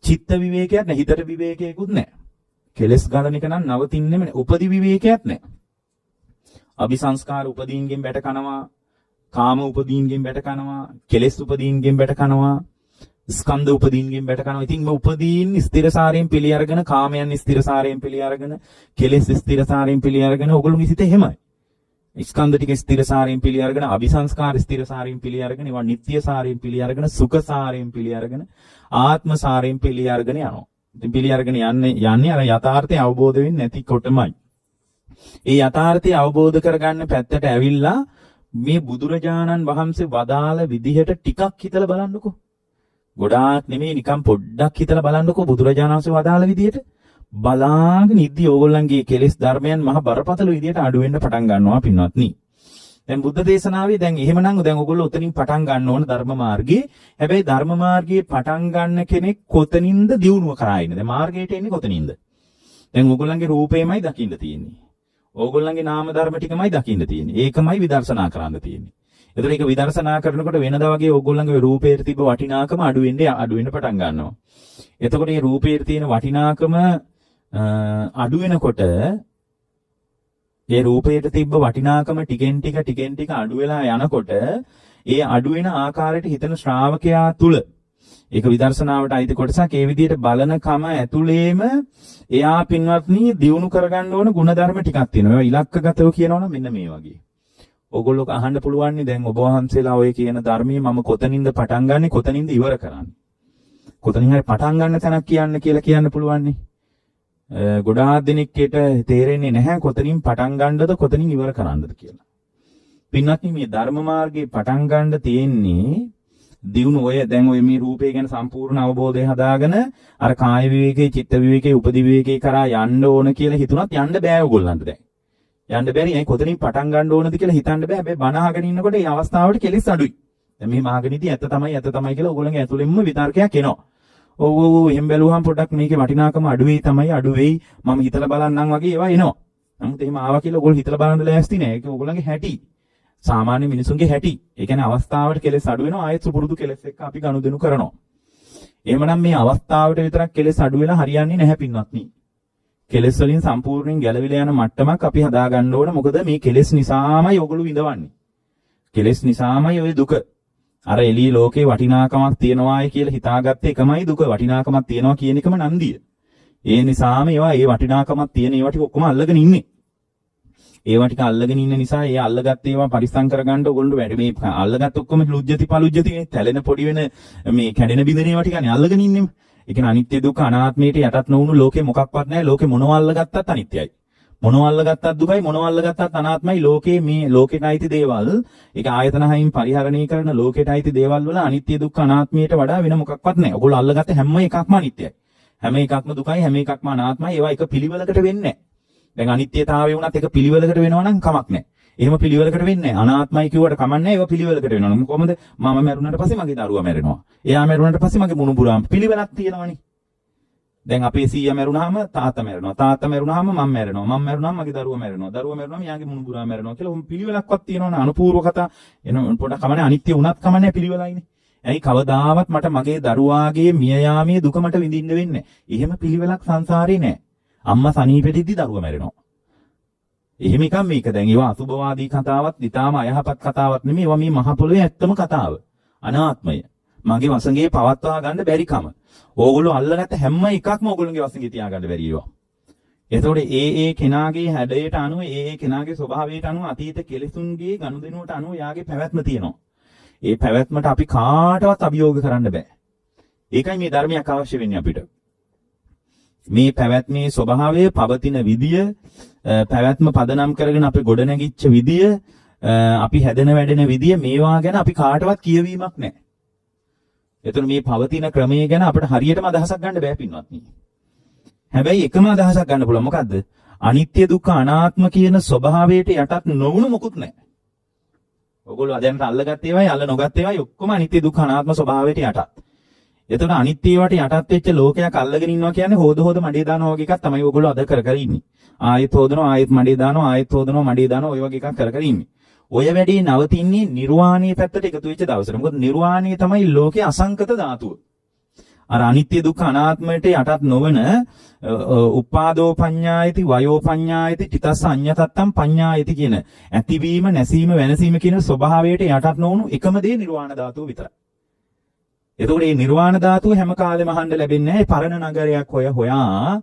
චිත්ත විවේකයක් නැහැ, හිතට විවේකයකුත් නැහැ. කෙලස් ගලන එක නම් නවතින්නෙම නැහැ. උපදි විවේකයක් නැහැ. අபிසංස්කාර උපදීන්ගෙන් බැට කනවා, කාම උපදීන්ගෙන් බැට කනවා, කෙලස් උපදීන්ගෙන් බැට කනවා, ස්කන්ධ උපදීන්ගෙන් බැට කනවා. ඉතින් මේ උපදීන් ස්ථිරසාරයෙන් පිළි අරගෙන, කාමයන් ස්ථිරසාරයෙන් පිළි අරගෙන, කෙලස් ස්ථිරසාරයෙන් පිළි අරගෙන ඔයගොල්ලෝගේ සිත එහෙමයි. ස්කන්ධ ටික ස්ථිරසාරයෙන් පිළි අරගෙන, අபிසංස්කාර ස්ථිරසාරයෙන් පිළි අරගෙන, ඒවා නිට්ටයසාරයෙන් පිළි අරගෙන, සුඛසාරයෙන් පිළි අරගෙන, ආත්මසාරයෙන් පිළි අරගෙන යනවා. ඉතින් පිළි අරගෙන යන්නේ අර යථාර්ථය අවබෝධ වෙන්නේ නැතිකොටමයි. ඒ යථාර්ථය අවබෝධ කරගන්න පැත්තට ඇවිල්ලා මේ බුදුරජාණන් වහන්සේ වදාළ විදිහට ටිකක් හිතලා බලන්නකෝ. ගොඩාක් නෙමෙයි නිකන් පොඩ්ඩක් හිතලා බලන්නකෝ බුදුරජාණන් වහන්සේ වදාළ විදිහට. බලාගෙන ඉද්දි ඕගොල්ලන්ගේ කෙලෙස් ධර්මයන් මහ බරපතල විදිහට අඩු වෙන්න පටන් ගන්නවා පින්වත්නි. දැන් බුද්ධ දේශනාවේ දැන් එහෙමනම් දැන් ඕගොල්ලෝ උතනින් පටන් ගන්න ඕන ධර්ම මාර්ගයේ. හැබැයි ධර්ම මාර්ගයේ පටන් ගන්න කෙනෙක් කොතනින්ද දියුණුව කරා ඉන්නේ? දැන් මාර්ගයට එන්නේ කොතනින්ද? දැන් ඕගොල්ලන්ගේ රූපේමයි දකින්න තියෙන්නේ. ඕගොල්ලන්ගේ නාම ධර්ම ටිකමයි දකින්න තියෙන්නේ. ඒකමයි විදර්ශනා කරන්න තියෙන්නේ. එතකොට ඒක විදර්ශනා කරනකොට වෙනදා වගේ ඕගොල්ලන්ගේ රූපේට තිබ්බ වටිනාකම අඩු වෙන්න පටන් ගන්නවා. එතකොට මේ රූපේට තියෙන වටිනාකම අඩු වෙනකොට ඒ රූපේට තිබ්බ වටිනාකම ටිකෙන් ටික අඩු වෙලා යනකොට ඒ අඩු වෙන ආකාරයට හිතන ශ්‍රාවකයා තුල ඒක විදර්ශනාවට අයිති කොටසක්. ඒ විදිහට බලන කම ඇතුළේම එයා පින්වත්නි දියුණු කරගන්න ඕන ಗುಣධර්ම ටිකක් තියෙනවා. ඒවා ඉලක්කගතව කියනවනම් මෙන්න මේ වගේ. ඕගොල්ලෝ අහන්න පුළුවන් නේ දැන් ඔබ වහන්සේලා ඔය කියන ධර්මයේ මම කොතනින්ද පටන් ගන්නෙ කොතනින්ද ඉවර කරන්නේ? කොතනින් හරි පටන් ගන්න තැනක් කියන්න පුළුවන් නේ. ගොඩාක් දෙනෙක්ට තේරෙන්නේ නැහැ කොතනින් පටන් ගන්නද කොතනින් ඉවර කරන්නද කියලා. පින්වත්නි මේ ධර්ම මාර්ගයේ පටන් ගන්න තියෙන්නේ දියුණු ඔය දැන් ඔය මේ රූපය ගැන සම්පූර්ණ අවබෝධය හදාගෙන අර කාය විවේකේ, චිත්ත විවේකේ, උපදි විවේකේ කරා යන්න ඕන කියලා හිතුණත් යන්න බෑ ඔයගොල්ලන්ට දැන්. යන්න බැරි. ඒ කොතනින් පටන් ගන්න ඕනද කියලා හිතන්න බෑ. හැබැයි බණ අහගෙන ඉන්නකොට මේ අවස්ථාවට කෙලෙස් අඩුයි. දැන් මේ මාගනිදී ඇත්ත තමයි කියලා ඕගොල්ලන්ගේ ඇතුළෙන්ම විතර්කයක් එනවා. ඔව් එහෙම බැලුවහම පොඩ්ඩක් මේකේ වටිනාකම අඩු වෙයි මම හිතලා බලන්නම් වගේ ඒවා එනවා. නමුත් එහෙම ආවා කියලා ඔයගොල්ලෝ හිතලා බලන්න ලෑස්ති නෑ. ඒක ඔයගොල්ලන්ගේ හැටි. සාමාන්‍ය මිනිසුන්ගේ හැටි. ඒ කියන්නේ අවස්ථාවට කෙලෙස් අඩු වෙනවා. ආයෙත් සුපුරුදු කෙලෙස් එක්ක අපි ගනුදෙනු කරනවා. එහෙමනම් මේ අවස්ථාවට විතරක් කෙලෙස් අඩු වෙලා හරියන්නේ නැහැ පින්වත්නි. කෙලෙස් වලින් සම්පූර්ණයෙන් ගැලවිලා යන මට්ටමක් අපි හදා ගන්න ඕන. මොකද මේ කෙලෙස් නිසාමයි ඔයගොල්ලෝ විඳවන්නේ. කෙලෙස් නිසාමයි ඔය දුක. අර එළිය ලෝකේ වටිනාකමක් තියනවායි කියලා හිතාගත්ත එකමයි දුක. වටිනාකමක් තියනවා කියන එකම නන්දිය. ඒ නිසාම ඒවා ඒ වටිනාකමක් තියෙන ඒවා ටික ඔක්කොම අල්ලගෙන ඉන්නේ. ඒවා ටික අල්ලගෙන ඉන්න නිසා ඒ අල්ලගත්ත ඒවා පරිස්සම් කරගන්න ඕගොල්ලෝ වැඩි මේ අල්ලගත්ත ඔක්කොම ලුජ්ජති පලුජ්ජති තැලෙන පොඩි වෙන මේ කැඩෙන බිඳෙන ඒවා ටිකනේ අල්ලගෙන ඉන්නෙම. ඒ කියන්නේ අනිත්‍ය දුක්ඛ අනාත්මයට යටත් නොවුණු ලෝකේ මොකක්වත් නැහැ. ලෝකේ මොනව අල්ලගත්තත් අනිත්‍යයි. මොනව අල්ලගත්තත් දුකයි, මොනව අල්ලගත්තත් අනාත්මයි. ලෝකේ මේ ලෝකෙට අයිති දේවල්, ඒක ආයතන හයින් පරිහරණය කරන ලෝකෙට අයිති දේවල් වල අනිත්‍ය දුක්ඛ අනාත්මයට වඩා වෙන මොකක්වත් නැහැ. ඔයගොල්ලෝ අල්ලගත්ත හැම එකක්ම අනිත්‍යයි. හැම එකක්ම දුකයි, හැම එකක්ම අනාත්මයි. ඒවා එක පිළිවෙලකට වෙන්නේ නැහැ. දැන් අනිත්‍යතාවය වුණත් එක පිළිවෙලකට වෙනවා නම් කමක් නැහැ. එහෙම පිළිවෙලකට වෙන්නේ නැහැ. අනාත්මයි කිව්වට කමක් නැහැ. ඒවා පිළිවෙලකට වෙනවා. කොහොමද? මම මැරුණාට පස්සේ මගේ දරුවා මැරෙනවා. එයා මැරුණාට පස්සේ මගේ මුණුබුරාම පිළිවෙලක් තියෙනවනේ. දැන් අපේ සීයා මැරුණාම තාත්තා මැරෙනවා. තාත්තා මැරුණාම මම මැරෙනවා. මම මැරුණාම මගේ දරුවා මැරෙනවා. දරුවා මැරුණාම යාගේ මුණුබුරා මැරෙනවා කියලා උන් පිළිවෙලක්වත් තියෙනවනේ අනුපූර්ව කතා. එන පොඩ කමනේ අනිත්‍ය වුණත් කමනේ පිළිවෙලයිනේ. ඇයි කවදාවත් මට මගේ දරුවාගේ මිය යාමේ දුක මට විඳින්න වෙන්නේ නැහැ. එහෙම පිළිවෙලක් සංසාරේ නැහැ. අම්මා සනීපෙදිද්දි දරුවා මැරෙනවා. එහෙම එකක් මේක දැන් ඒවා අසුභවාදී කතාවත්, ඊටාම අයහපත් කතාවක් නෙමෙයි. ඒවා මේ මහ පොළොවේ ඇත්තම කතාව. අනාත්මය. මගේ වසඟේ පවත්වා ගන්න බැරි කම. ඕගොල්ලෝ අල්ලගත්ත හැම එකක්ම ඕගොල්ලෝගේ වසඟේ තියාගන්න බැරි ඒවා. එතකොට ඒ කෙනාගේ හැඩයට අනුව, ඒ කෙනාගේ ස්වභාවයට අනුව අතීත කෙලෙසුන්ගේ ගනුදෙනුවට අනුව යාගේ පැවැත්ම තියෙනවා. ඒ පැවැත්මට අපි කාටවත් අභියෝග කරන්න බෑ. ඒකයි මේ ධර්මයක් අවශ්‍ය වෙන්නේ අපිට. මේ පැවැත්මේ ස්වභාවය, පවතින විදිය, පැවැත්ම පදනම් කරගෙන අපි ගොඩනැගිච්ච විදිය, අපි හැදෙන වැඩෙන විදිය, මේවා ගැන අපි කාටවත් කියවීමක් නැහැ. එතන මේ පවතින ක්‍රමය ගැන අපිට හරියටම අදහසක් ගන්න බෑ පින්වත්නි. හැබැයි එකම අදහසක් ගන්න පුළුවන්. මොකද්ද? අනිත්‍ය දුක්ඛ අනාත්ම කියන ස්වභාවයට යටත් නොවුණු මොකුත් නැහැ. ඔයගොල්ලෝ අදන්ට අල්ලගත්ත ඒවායි අල්ල නොගත්ත ඒවායි ඔක්කොම අනිත්‍ය දුක්ඛ අනාත්ම ස්වභාවයට යටත්. එතකොට අනිත්‍ය ඒවාට යටත් වෙච්ච ලෝකයක් අල්ලගෙන ඉන්නවා කියන්නේ හොද මඩේ දානවා වගේ එකක් තමයි ඔයගොල්ලෝ අද කර කර ඉන්නේ. ආයෙත් හොදනවා, ආයෙත් මඩේ දානවා, ආයෙත් හොදනවා, මඩේ දානවා, ඔය වගේ එකක් කර කර ඉන්නේ. ඔය වැඩේ නවතින්නේ නිර්වාණීය පැත්තට එකතු වෙච්ච දවසට. මොකද නිර්වාණීය තමයි ලෝකේ අසංකත ධාතුව. අර අනිත්‍ය දුක්ඛ අනාත්මයට යටත් නොවන උපාදෝ පඤ්ඤායති, වයෝ පඤ්ඤායති, චිතස්ස අඤ්ඤතත්තම් පඤ්ඤායති කියන ඇතිවීම, නැසීම, වෙනසීම කියන ස්වභාවයට යටත් නොවුණු එකම දේ නිර්වාණ ධාතුව විතරයි. එතකොට මේ නිර්වාණ ධාතුව හැම කාලෙම අහන්න ලැබෙන්නේ නැහැ. පරණ නගරයක් හොයා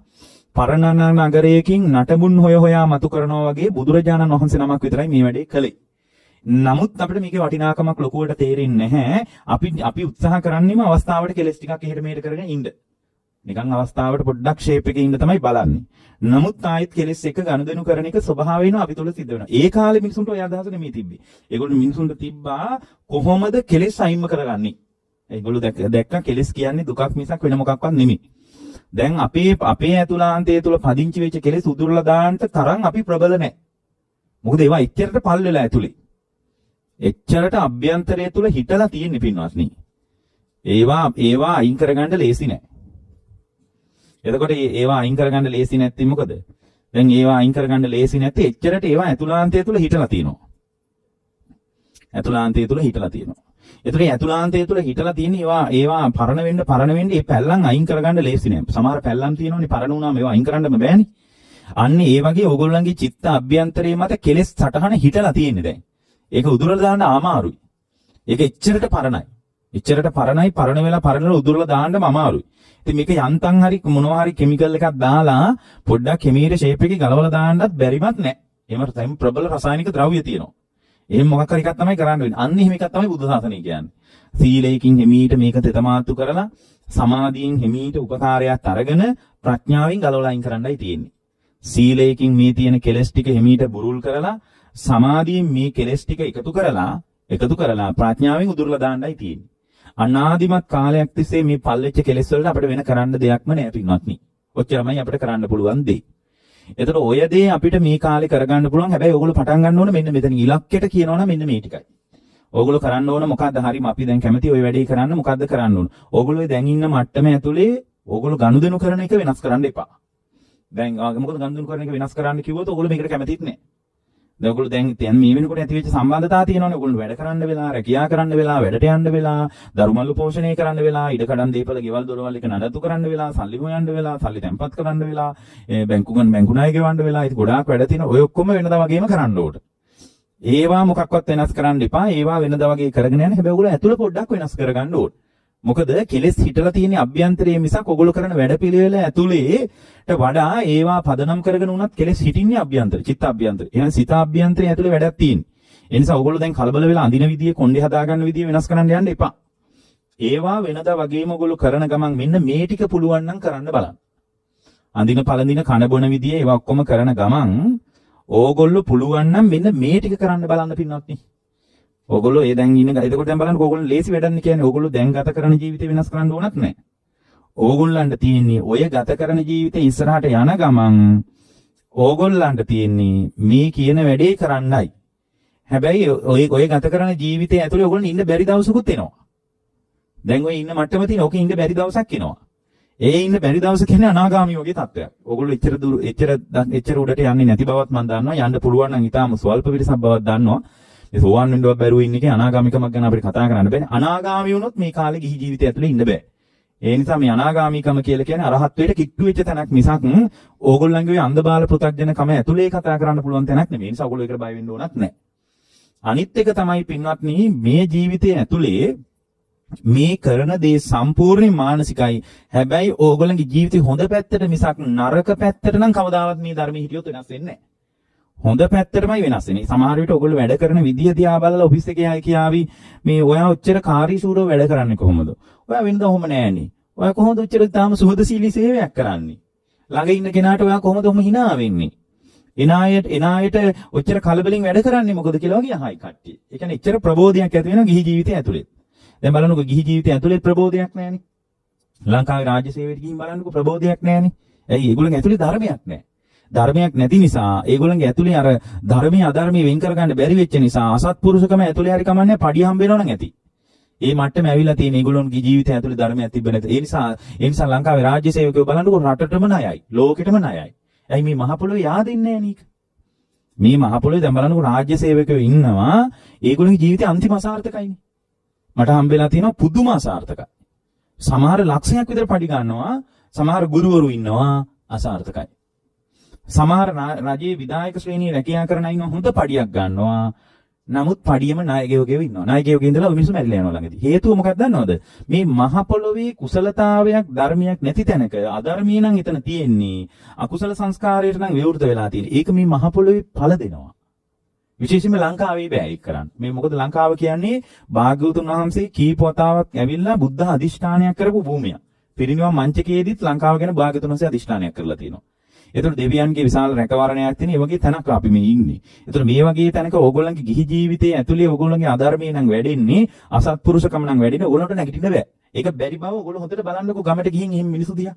පරණ නගරයකින් නටබුන් හොයා මතු කරනවා වගේ බුදුරජාණන් වහන්සේ නමක් විතරයි මේ වැඩේ කළේ. නමුත් අපිට මේකේ වටිනාකමක් ලොකුවට තේරෙන්නේ නැහැ. අපි උත්සාහ කරන්නේම අවස්ථාවට කෙලස් ටිකක් එහෙට මෙහෙට කරගෙන ඉන්න. නිකන් අවස්ථාවට පොඩ්ඩක් ෂේප් එකේ ඉන්න තමයි බලන්නේ. නමුත් ආයෙත් කෙලස් එක ගනුදෙනු කරන එක ස්වභාවයෙන්ම අපි තුල සිද්ධ වෙනවා. ඒ කාලේ මිනිසුන්ට ඔය අදහස නෙමෙයි තිබ්බේ. ඒගොල්ලෝ මිනිසුන්ට තිබ්බා කොහොමද කෙලස් අයින්ම කරගන්නේ? ඒගොල්ලෝ දැක්ක කෙලස් කියන්නේ දුකක් මිසක් වෙන මොකක්වත් නෙමෙයි. දැන් අපේ ඇතුළාන්තය තුල පදිංචි වෙච්ච කෙලස් උදුරලා දාන්න තරම් අපි ප්‍රබල නැහැ. මොකද ඒවා එච්චරට පල් වෙලා ඇතුලේ. එච්චරට අභ්‍යන්තරය තුල හිටලා තියෙන පින්වත්නි. ඒවා අයින් කරගන්න ලේසි නෑ. එතකොට ඒවා අයින් කරගන්න ලේසි නැත්නම් මොකද? දැන් ඒවා අයින් කරගන්න ලේසි නැත්නම් එච්චරට ඒවා ඇතුළාන්තය තුල හිටලා තියෙනවා. ඇතුළාන්තය තුල හිටලා තියෙනවා. ඒතර ඇතුළාන්තය තුල හිටලා තියෙන ඒවා පරණ වෙන්න මේ පැල්ලම් අයින් කරගන්න ලේසි නෑ. සමහර පැල්ලම් තියෙනවනේ පරණ වුණාම ඒවා අයින් කරන්නම බෑනේ. අන්න ඒ වගේ ඕගොල්ලන්ගේ චිත්ත අභ්‍යන්තරයේ මත කෙලෙස් සටහන හිටලා තියෙන්නේ දැන්. ඒක උදුරලා දාන්න අමාරුයි. ඒක එච්චරට පරණයි. පරණ වෙලා උදුරලා දාන්නම අමාරුයි. ඉතින් මේක යන්තම් හරි මොනවා හරි කිමිකල් එකක් දාලා පොඩ්ඩක් කෙමීර ෂේප් එකේ ගලවලා දාන්නත් බැරිවත් නැහැ. එහෙම තමයි ප්‍රබල රසායනික ද්‍රව්‍ය තියෙනවා. එහෙම මොකක් හරි එකක් තමයි කරන්න වෙන්නේ. අන්න එහෙම එකක් තමයි බුදු සාසනය කියන්නේ. සීලයෙන් හිමීට මේක තෙතමාතු කරලා සමාධියෙන් හිමීට උපකාරයක් අරගෙන ප්‍රඥාවෙන් ගලවලා අයින් කරන්නයි තියෙන්නේ. සීලයෙන් මේ තියෙන කෙලස් ටික හිමීට බුරුල් කරලා සමාධියෙන් මේ කෙලස් ටික එකතු කරලා ප්‍රඥාවෙන් උදුරලා දාන්නයි තියෙන්නේ. අනාදිමත් කාලයක් තිස්සේ මේ පල්ලෙච්ච කෙලස් වලට අපිට වෙන කරන්න දෙයක්ම නැහැ පින්වත්නි. ඔච්චරමයි අපිට කරන්න පුළුවන් දෙය. එතකොට ඔය දේ අපිට මේ කාලේ කරගන්න පුළුවන්. හැබැයි ඕගොල්ලෝ පටන් ගන්න ඕන මෙන්න මෙතන ඉලක්කයට කියනවනම් මෙන්න මේ ටිකයි. ඕගොල්ලෝ කරන්න ඕන මොකද්ද? හරිම අපි දැන් කැමති ওই වැඩේ කරන්න මොකද්ද කරන්න ඕන? ඕගොල්ලෝ දැන් ඉන්න මට්ටම ඇතුලේ ඕගොල්ලෝ ගනුදෙනු කරන එක වෙනස් කරන්න එපා. දැන් මොකද ගනුදෙනු කරන එක වෙනස් කරන්න කිව්වොත් ඕගොල්ලෝ මේකට කැමතිත් නැහැ. දැන් ඔයගොල්ලෝ දැන් මේ වෙනකොට ඇති වෙච්ච සම්බන්ධතාව තියෙනවනේ. ඔයගොල්ලෝ වැඩ කරන්න වෙලා, රැකියාව කරන්න වෙලා, වැඩට යන්න වෙලා, දරුමල්ලු පෝෂණය කරන්න වෙලා, ඉඩ කඩන් දීපල ගෙවල් දොරවල් එක නඩත්තු කරන්න වෙලා, සල්ලි හොයන්න වෙලා, සල්ලි තැන්පත් කරන්න වෙලා, බැංකු ණය ගෙවන්න වෙලා, ඉතින් ගොඩාක් වැඩ තියෙන ඔය ඔක්කොම වෙනදා වගේම කරන්න ඕට. ඒවා මොකක්වත් වෙනස් කරන්න එපා. ඒවා වෙනදා වගේ කරගෙන යන්න. හැබැයි ඔයගොල්ලෝ ඇතුළ පොඩ්ඩක් වෙනස් කරගන්න ඕට. මොකද කෙලෙස් හිටලා තියෙන අභ්‍යන්තරයේ මිසක් ඔයගොල්ලෝ කරන වැඩපිළිවෙල ඇතුළේට වඩා ඒවා පදනම් කරගෙන උනත් කෙලෙස් හිටින්නේ අභ්‍යන්තර, චිත්ත අභ්‍යන්තර. එහෙනම් සිත අභ්‍යන්තරයේ ඇතුළේ වැඩක් තියෙන්නේ. ඒ නිසා ඔයගොල්ලෝ දැන් කලබල වෙලා අඳින විදිය, කොණ්ඩේ හදාගන්න විදිය වෙනස් කරන්න යන්න එපා. ඒවා වෙනදා වගේම ඔයගොල්ලෝ කරන ගමන් මෙන්න මේ ටික පුළුවන් නම් කරන්න බලන්න. අඳින පළඳින කන බොන විදිය ඒවා ඔක්කොම කරන ගමන් ඕගොල්ලෝ පුළුවන් නම් මෙන්න මේ ටික කරන්න බලන්න පින්වත්නි. ඕගොල්ලෝ දැන් ඉන්න එතකොට දැන් බලන්න ඕගොල්ලෝ ලේසි වැඩක් කියන්නේ ඕගොල්ලෝ දැන් ගත කරන ජීවිතය වෙනස් කරන්න ඕනත් නැහැ. ඕගොල්ලන්ට තියෙන්නේ ඔය ගත කරන ජීවිතේ ඉස්සරහට යන ගමන් ඕගොල්ලන්ට තියෙන්නේ මේ කියන වැඩේ කරන්නයි. හැබැයි ඔය ගත කරන ජීවිතේ ඇතුලේ ඕගොල්ලන් ඉන්න බැරි දවසකුත් එනවා. දැන් ඔය ඉන්න මට්ටම තියෙන ඕකේ ඉන්න බැරි දවසක් එනවා. ඒ ඉන්න බැරි දවස කියන්නේ අනාගාමී වගේ තත්ත්වයක්. ඕගොල්ලෝ එච්චර උඩට යන්නේ නැති බවත් මම දන්නවා. යන්න පුළුවන් නම් ඊටාම ස්වල්ප පිටසක් බවක් දන්නවා. මේ සෝවාන් වෙන්නවත් බැරුව ඉන්න එකේ අනාගාමිකමක් ගැන අපිට කතා කරන්න බෑනේ. අනාගාමී වුණොත් මේ කාලේ ගිහි ජීවිතය ඇතුලේ ඉන්න බෑ. ඒ නිසා මේ අනාගාමීකම කියලා කියන්නේ අරහත්ත්වයට කිට්ටු වෙච්ච තැනක් මිසක් ඕගොල්ලන්ගේ ඔය අන්ධබාල පෘථග්ජනකම ඇතුලේ කතා කරන්න පුළුවන් තැනක් නෙමෙයි. ඒ නිසා ඕගොල්ලෝ ඒකට බය වෙන්න ඕනත් නැහැ. අනිත් එක තමයි පින්වත්නි මේ ජීවිතයේ ඇතුලේ මේ කරන දේ සම්පූර්ණ මානසිකයි. හැබැයි ඕගොල්ලන්ගේ ජීවිතේ හොඳ පැත්තට මිසක් නරක පැත්තට නම් කවදාවත් මේ ධර්මයේ හිටියොත් වෙනස් වෙන්නේ නැහැ. හොඳ පැත්තටමයි වෙනස් වෙන්නේ. සමහර විට ඕගොල්ලෝ වැඩ කරන විදිය දිහා බලලා ඔෆිස් එකේ කියාවි මේ ඔයා ඔච්චර කාර්යශූරව වැඩ කරන්නේ කොහොමද? ඔයා වෙනදා ඔහොම නෑනේ. ඔයා කොහොමද ඔච්චර තාම සුහදශීලී සේවයක් කරන්නේ? ළඟ ඉන්න කෙනාට ඔයා කොහොමද ඔහොම hina වෙන්නේ? එනායට ඔච්චර කලබලින් වැඩ කරන්නේ මොකද කියලා වගේ අහයි කට්ටිය. ඒ කියන්නේ එච්චර ප්‍රබෝධයක් ඇති වෙනවා ගිහි ජීවිතය ඇතුලේ. දැන් බලන්නකො ගිහි ජීවිතය ඇතුලේ ප්‍රබෝධයක් නැහැනේ. ලංකාවේ රාජ්‍ය සේවයට ගිහින් බලන්නකො ප්‍රබෝධයක් නැහැනේ. ඇයි ඒගොල්ලන් ඇතුලේ ධර්මයක් නැහැ. ධර්මයක් නැති නිසා ඒගොල්ලන්ගේ ඇතුලේ අර ධර්මයේ අධර්මයේ වෙන් කරගන්න බැරි වෙච්ච නිසා අසත්පුරුෂකම ඇතුලේ හරි කමන්නේ පඩි හම්බ වෙනව නම් ඇති. ඒ මට්ටමේ ඇවිල්ලා තියෙන ඒගොල්ලන්ගේ ජීවිතය ඇතුලේ ධර්මයක් තිබෙන්නේ නැත. ඒ නිසා ලංකාවේ රාජ්‍ය සේවකයෝ බලන්නකො රටටම ණයයි. ලෝකෙටම ණයයි. ඇයි මේ මහ පොළොවේ yaadෙන්නේ නැහැ නීක? මේ මහ පොළොවේ දැන් බලන්නකො රාජ්‍ය සේවකයෝ ඉන්නවා. ඒගොල්ලන්ගේ ජීවිතය අන්තිම අසාර්ථකයිනේ. මට හම්බෙලා තියෙනවා පුදුම අසාර්ථකයි. සමහර ලක්ෂයක් විතර පඩි ගන්නවා. සමහර ගුරුවරු ඉන්නවා අසාර්ථකයි. සමහර රජයේ විධායක ශ්‍රේණියේ රැකියා කරන අය හොඳ පඩියක් ගන්නවා. නමුත් පඩියම නායකයෝගේ ඉන්නවා. නායකයෝගේ ඉඳලා මිනිස්සු මැරිලා යනවා ළඟදී. හේතුව මොකක්ද දන්නවද? මේ මහ පොළොවේ කුසලතාවයක් ධර්මයක් නැති තැනක අධර්මී නම් එතන තියෙන්නේ. අකුසල සංස්කාරයට නම් විවෘත වෙලා තියෙන්නේ. ඒක මේ මහ පොළොවේ පළ දෙනවා. විශේෂයෙන්ම ලංකාවේ බෑ ඒක කරන්න. මේ මොකද ලංකාව කියන්නේ භාග්‍යවතුන් වහන්සේ කීප වතාවක් ඇවිල්ලා බුද්ධ අධිෂ්ඨානයක් කරපු භූමියක්. පිරිනිවන් මංචකයේදීත් ලංකාව ගැන භාග්‍යවතුන් වහන්සේ අධිෂ්ඨානයක් කරලා තියෙනවා. ඒතර දෙවියන්ගේ විශාල රැකවරණයක් තියෙන මේ වගේ තැනක අපි මේ ඉන්නේ. ඒතර මේ වගේ තැනක ඕගොල්ලන්ගේ ගිහි ජීවිතයේ ඇතුලේ ඕගොල්ලන්ගේ අධර්මයේ නම් වැඩෙන්නේ අසත්පුරුෂකම නම් වැඩෙන්නේ ඕගොල්ලන්ට නැගිටින්න බෑ. ඒක බැරි බව ඕගොල්ලෝ හොඳට බලන්නකෝ ගමට ගිහින් එහෙම මිනිස්සු දිහා.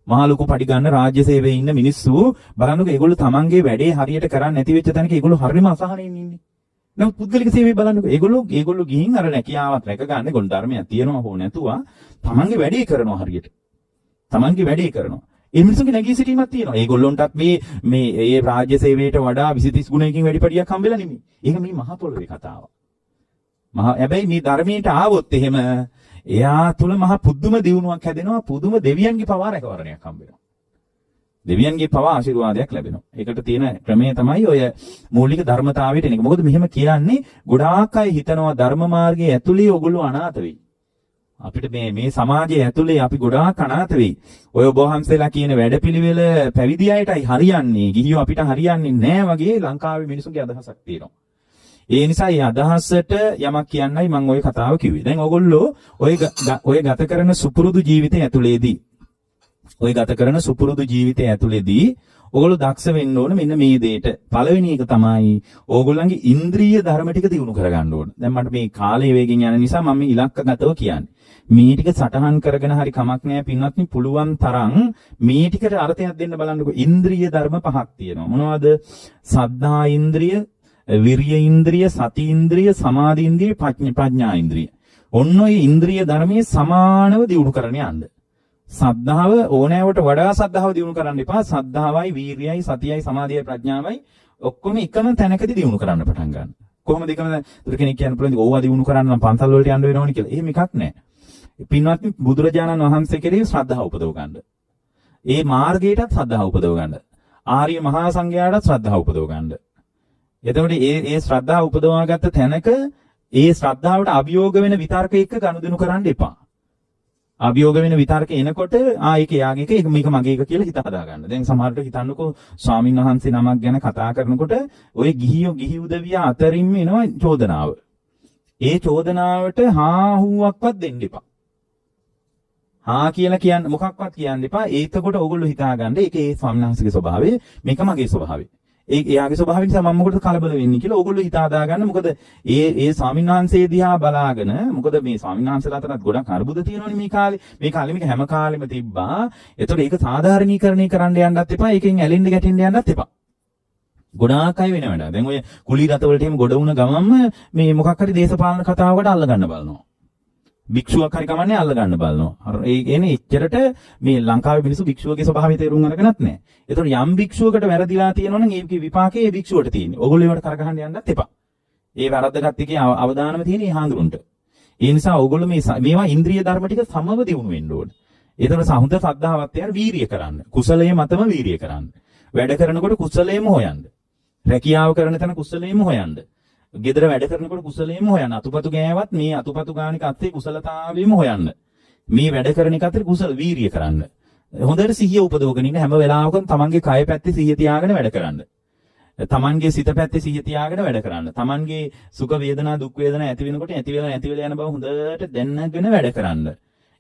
මහා ලොකු පඩි ගන්න රාජ්‍ය සේවයේ ඉන්න මිනිස්සු බලන්නකෝ ඒගොල්ලෝ තමන්ගේ වැඩේ හරියට කරන්නේ නැති වෙච්ච තැනක ඒගොල්ලෝ හරියම අසහනෙන් ඉන්නේ. නමුත් පුද්ගලික සේවයේ බලන්නකෝ ඒගොල්ලෝ ගිහින් අර රැකියාවක් රැක ගන්න ඒගොල්ලෝ ධර්මයක් තියනවා හෝ නැතුව තමන්ගේ වැඩේ කරනවා හරියට. තමන්ගේ වැඩේ කරනවා. ඒ මිනිස්සුන්ගේ නැගී සිටීමක් තියෙනවා. ඒගොල්ලොන්ටත් මේ රාජ්‍ය සේවයට වඩා 20 30 ගුණයකින් වැඩි පඩියක් හම්බෙලා නෙමෙයි. ඒක මේ මහ පොළොවේ කතාව. හැබැයි මේ ධර්මයට ආවොත් එහෙම එයා තුල මහ පුදුම දියුණුවක් හැදෙනවා. පුදුම දෙවියන්ගේ පවා රැකවරණයක් හම්බෙනවා. දෙවියන්ගේ පවා ආශිර්වාදයක් ලැබෙනවා. ඒකට තියෙන ක්‍රමය තමයි ඔය මූලික ධර්මතාවයට එන එක. මොකද මෙහෙම කියන්නේ ගොඩාක් අය හිතනවා ධර්ම මාර්ගයේ ඇතුලේ ඔයගොල්ලෝ අනාථ වෙයි. අපිට මේ සමාජයේ ඇතුලේ අපි ගොඩාක් අනාථ වෙයි. ඔය ඔබ වහන්සේලා කියන වැඩපිළිවෙල පැවිදි අයටයි හරියන්නේ. ගිහියෝ අපිට හරියන්නේ නැහැ වගේ ලංකාවේ මිනිසුන්ගේ අදහසක් තියෙනවා. ඒ නිසා මේ අදහසට යමක් කියන්නයි මම ওই කතාව කිව්වේ. දැන් ඔයගොල්ලෝ ඔය ගත කරන සුපුරුදු ජීවිතය ඇතුලේදී ඔයගොල්ලෝ දක්ෂ වෙන්න ඕන මෙන්න මේ දෙයට. පළවෙනි එක තමයි ඕගොල්ලන්ගේ ඉන්ද්‍රිය ධර්ම ටික දියුණු කරගන්න ඕන. දැන් මට මේ කාලය වේගෙන් යන නිසා මම මේ ඉලක්කගතව කියන්නේ. මේ ටික සටහන් කරගෙන හරි කමක් නැහැ පින්වත්නි, පුළුවන් තරම් මේ ටිකට අර්ථයක් දෙන්න බලන්නකෝ. ඉන්ද්‍රිය ධර්ම පහක් තියෙනවා. මොනවද? සද්ධා ඉන්ද්‍රිය, විරිය ඉන්ද්‍රිය, සති ඉන්ද්‍රිය, සමාධි ඉන්ද්‍රිය, ප්‍රඥා ඉන්ද්‍රිය. ඔන්න ඔය ඉන්ද්‍රිය ධර්මයේ සමානව දියුණු කරන්න යන්න. සද්ධාව ඕනෑවට වඩා සද්ධාව දියුණු කරන්න එපා. සද්ධාවයි, වීරියයි, සතියයි, සමාධියයි, ප්‍රඥාවයි ඔක්කොම එකම තැනකදී දියුණු කරන්න පටන් ගන්න. කොහොමද එකම කෙනෙක් කියන්න පුළුවන් ඕවා දියුණු කරන්න නම් පන්සල් වලට යන්න වෙනවනේ කියලා. එහෙම එකක් නැහැ. පින්වත්නි, බුදුරජාණන් වහන්සේ කෙරෙහි ශ්‍රද්ධාව උපදව ගන්න. ඒ මාර්ගයටත් ශ්‍රද්ධාව උපදව ගන්න. ආර්ය මහා සංඝයාටත් ශ්‍රද්ධාව උපදව ගන්න. එතකොට ඒ ශ්‍රද්ධාව උපදවාගත්ත තැනක ඒ ශ්‍රද්ධාවට අභියෝග වෙන විතර්ක එක්ක ගනුදෙනු කරන්න එපා. අභියෝග වෙන විතර්ක එනකොට ඒක යාගේ එක මේක මගේ එක කියලා හිත හදා ගන්න. දැන් සමහරට හිතන්නකෝ ස්වාමීන් වහන්සේ නමක් ගැන කතා කරනකොට ඔය ගිහි උදවිය අතරින්ම එනවා චෝදනාව. ඒ චෝදනාවට හා හුවක්වත් දෙන්න එපා. හා කියලා කියන්න මොකක්වත් කියන්න එපා. ඒකකොට ඕගොල්ලෝ හිතා ගන්න ඒකේ ස්වාමීන් වහන්සේගේ ස්වභාවය, මේක මගේ ස්වභාවය. එයාගේ ස්වභාවය නිසා මම මොකටද කලබල වෙන්නේ කියලා ඕගොල්ලෝ හිතා හදා ගන්න. මොකද ඒ ස්වාමීන් වහන්සේ දිහා බලාගෙන, මොකද මේ ස්වාමීන් වහන්සේලා අතරත් ගොඩක් අරුබුද තියෙනවනේ මේ කාලේ. මේ කාලේ මේක හැම කාලෙම තිබ්බා. ඒතකොට ඒක සාධාරණීකරණය කරන්න යන්නත් එපා. ඒකෙන් ඇලෙන්න ගැටෙන්න යන්නත් එපා. ගොඩාක් අය වෙන වැඩ. දැන් ඔය කුලී රට වලට එහෙම ගොඩ වුණ ගමන්ම මේ මොකක් හරි දේශපාලන කතාවකට අල්ල ගන්න බලනවා. භික්ෂුවක් හරි කමන්නේ අල්ල ගන්න බලනවා. අර ඒ කියන්නේ එච්චරට මේ ලංකාවේ මිනිස්සු භික්ෂුවගේ ස්වභාවය තේරුම් අරගෙනත් නැහැ. ඒතකොට යම් භික්ෂුවකට වැරදිලා තියෙනවා නම් ඒකේ විපාකේ ඒ භික්ෂුවට තියෙන්නේ. ඕගොල්ලෝ ඒවට කරගහන්න යන්නත් එපා. ඒ වැරද්දගත් එකේ අවදානම තියෙන ඒ හාඳුරුන්ට. ඒ නිසා ඕගොල්ලෝ මේවා ඉන්ද්‍රිය ධර්ම ටික සමව දියුණු වෙන්න ඕනේ. ඒතකොට සහුද ශ්‍රද්ධාවත් යන වීරිය කරන්න. කුසලයේ මතම වීරිය කරන්න. වැඩ කරනකොට කුසලයේම හොයන්න. රැකියාව කරන තැන කුසලයේම හොයන්න. ගෙදර වැඩ කරනකොට කුසලයේම හොයන්න. අතුපතු ගෑවත් මේ අතුපතු ගානික අත්තේ කුසලතාවෙම හොයන්න. මේ වැඩ කරන එක අතර කුසල වීරිය කරන්න. හොඳට සිහිය උපදවගෙන ඉන්න හැම වෙලාවකම තමන්ගේ කය පැත්තේ සිහිය තියාගෙන වැඩ කරන්න. තමන්ගේ සිත පැත්තේ සිහිය තියාගෙන වැඩ කරන්න. තමන්ගේ සුඛ වේදනා දුක් වේදනා ඇති වෙනකොට ඇති වෙලා යන බව හොඳට දැනගෙන වැඩ කරන්න.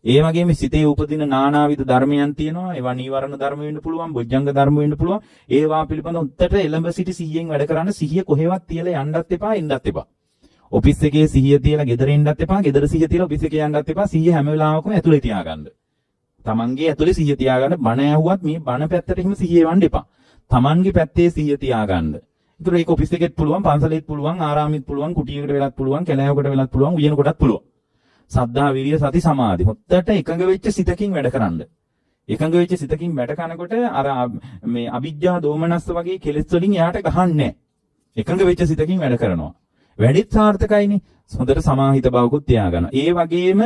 ඒ වගේම සිතේ උපදින නානාවිද ධර්මයන් තියෙනවා. ඒවා නීවරණ ධර්ම වෙන්න පුළුවන්, බොජ්ජංග ධර්ම වෙන්න පුළුවන්. ඒවා පිළිබඳව උත්තර එළඹ සිටි සිහියෙන් වැඩ කරන්න. සිහිය කොහෙවත් තියලා යන්නත් එපා, එන්නත් එපා. ඔෆිස් එකේ සිහිය තියලා ගෙදර එන්නත් එපා, ගෙදර සිහිය තියලා ඔෆිස් එකේ යන්නත් එපා. සිහිය හැම වෙලාවකම ඇතුලේ තියාගන්න. තමන්ගේ ඇතුලේ සිහිය තියාගන්න. බණ ඇහුවත් මේ බණ පැත්තට හිම සිහිය වන්න එපා. තමන්ගේ පැත්තේ සිහිය තියාගන්න. ඒතර ඒක ඔෆිස් එකෙත් පුළුවන්, පන්සලෙත් පුළුවන්, ආරාමෙත් පුළුවන්, කුටියකට වෙලත් පුළුවන්, කැලෑවකට වෙලත් පුළුවන්, උයන කොටත් පුළුවන්. සද්ධා විරිය සති සමාධි හොත්තට එකඟ වෙච්ච සිතකින් වැඩ කරන්න. එකඟ වෙච්ච සිතකින් වැඩ කරනකොට අර මේ අවිජ්ජා දෝමනස්ස වගේ කෙලෙස් වලින් යාට ගහන්නේ නැහැ. එකඟ වෙච්ච සිතකින් වැඩ කරනවා. වැඩිත් සාර්ථකයිනේ. හොඳට සමාහිත බවකුත් තියාගන්න. ඒ වගේම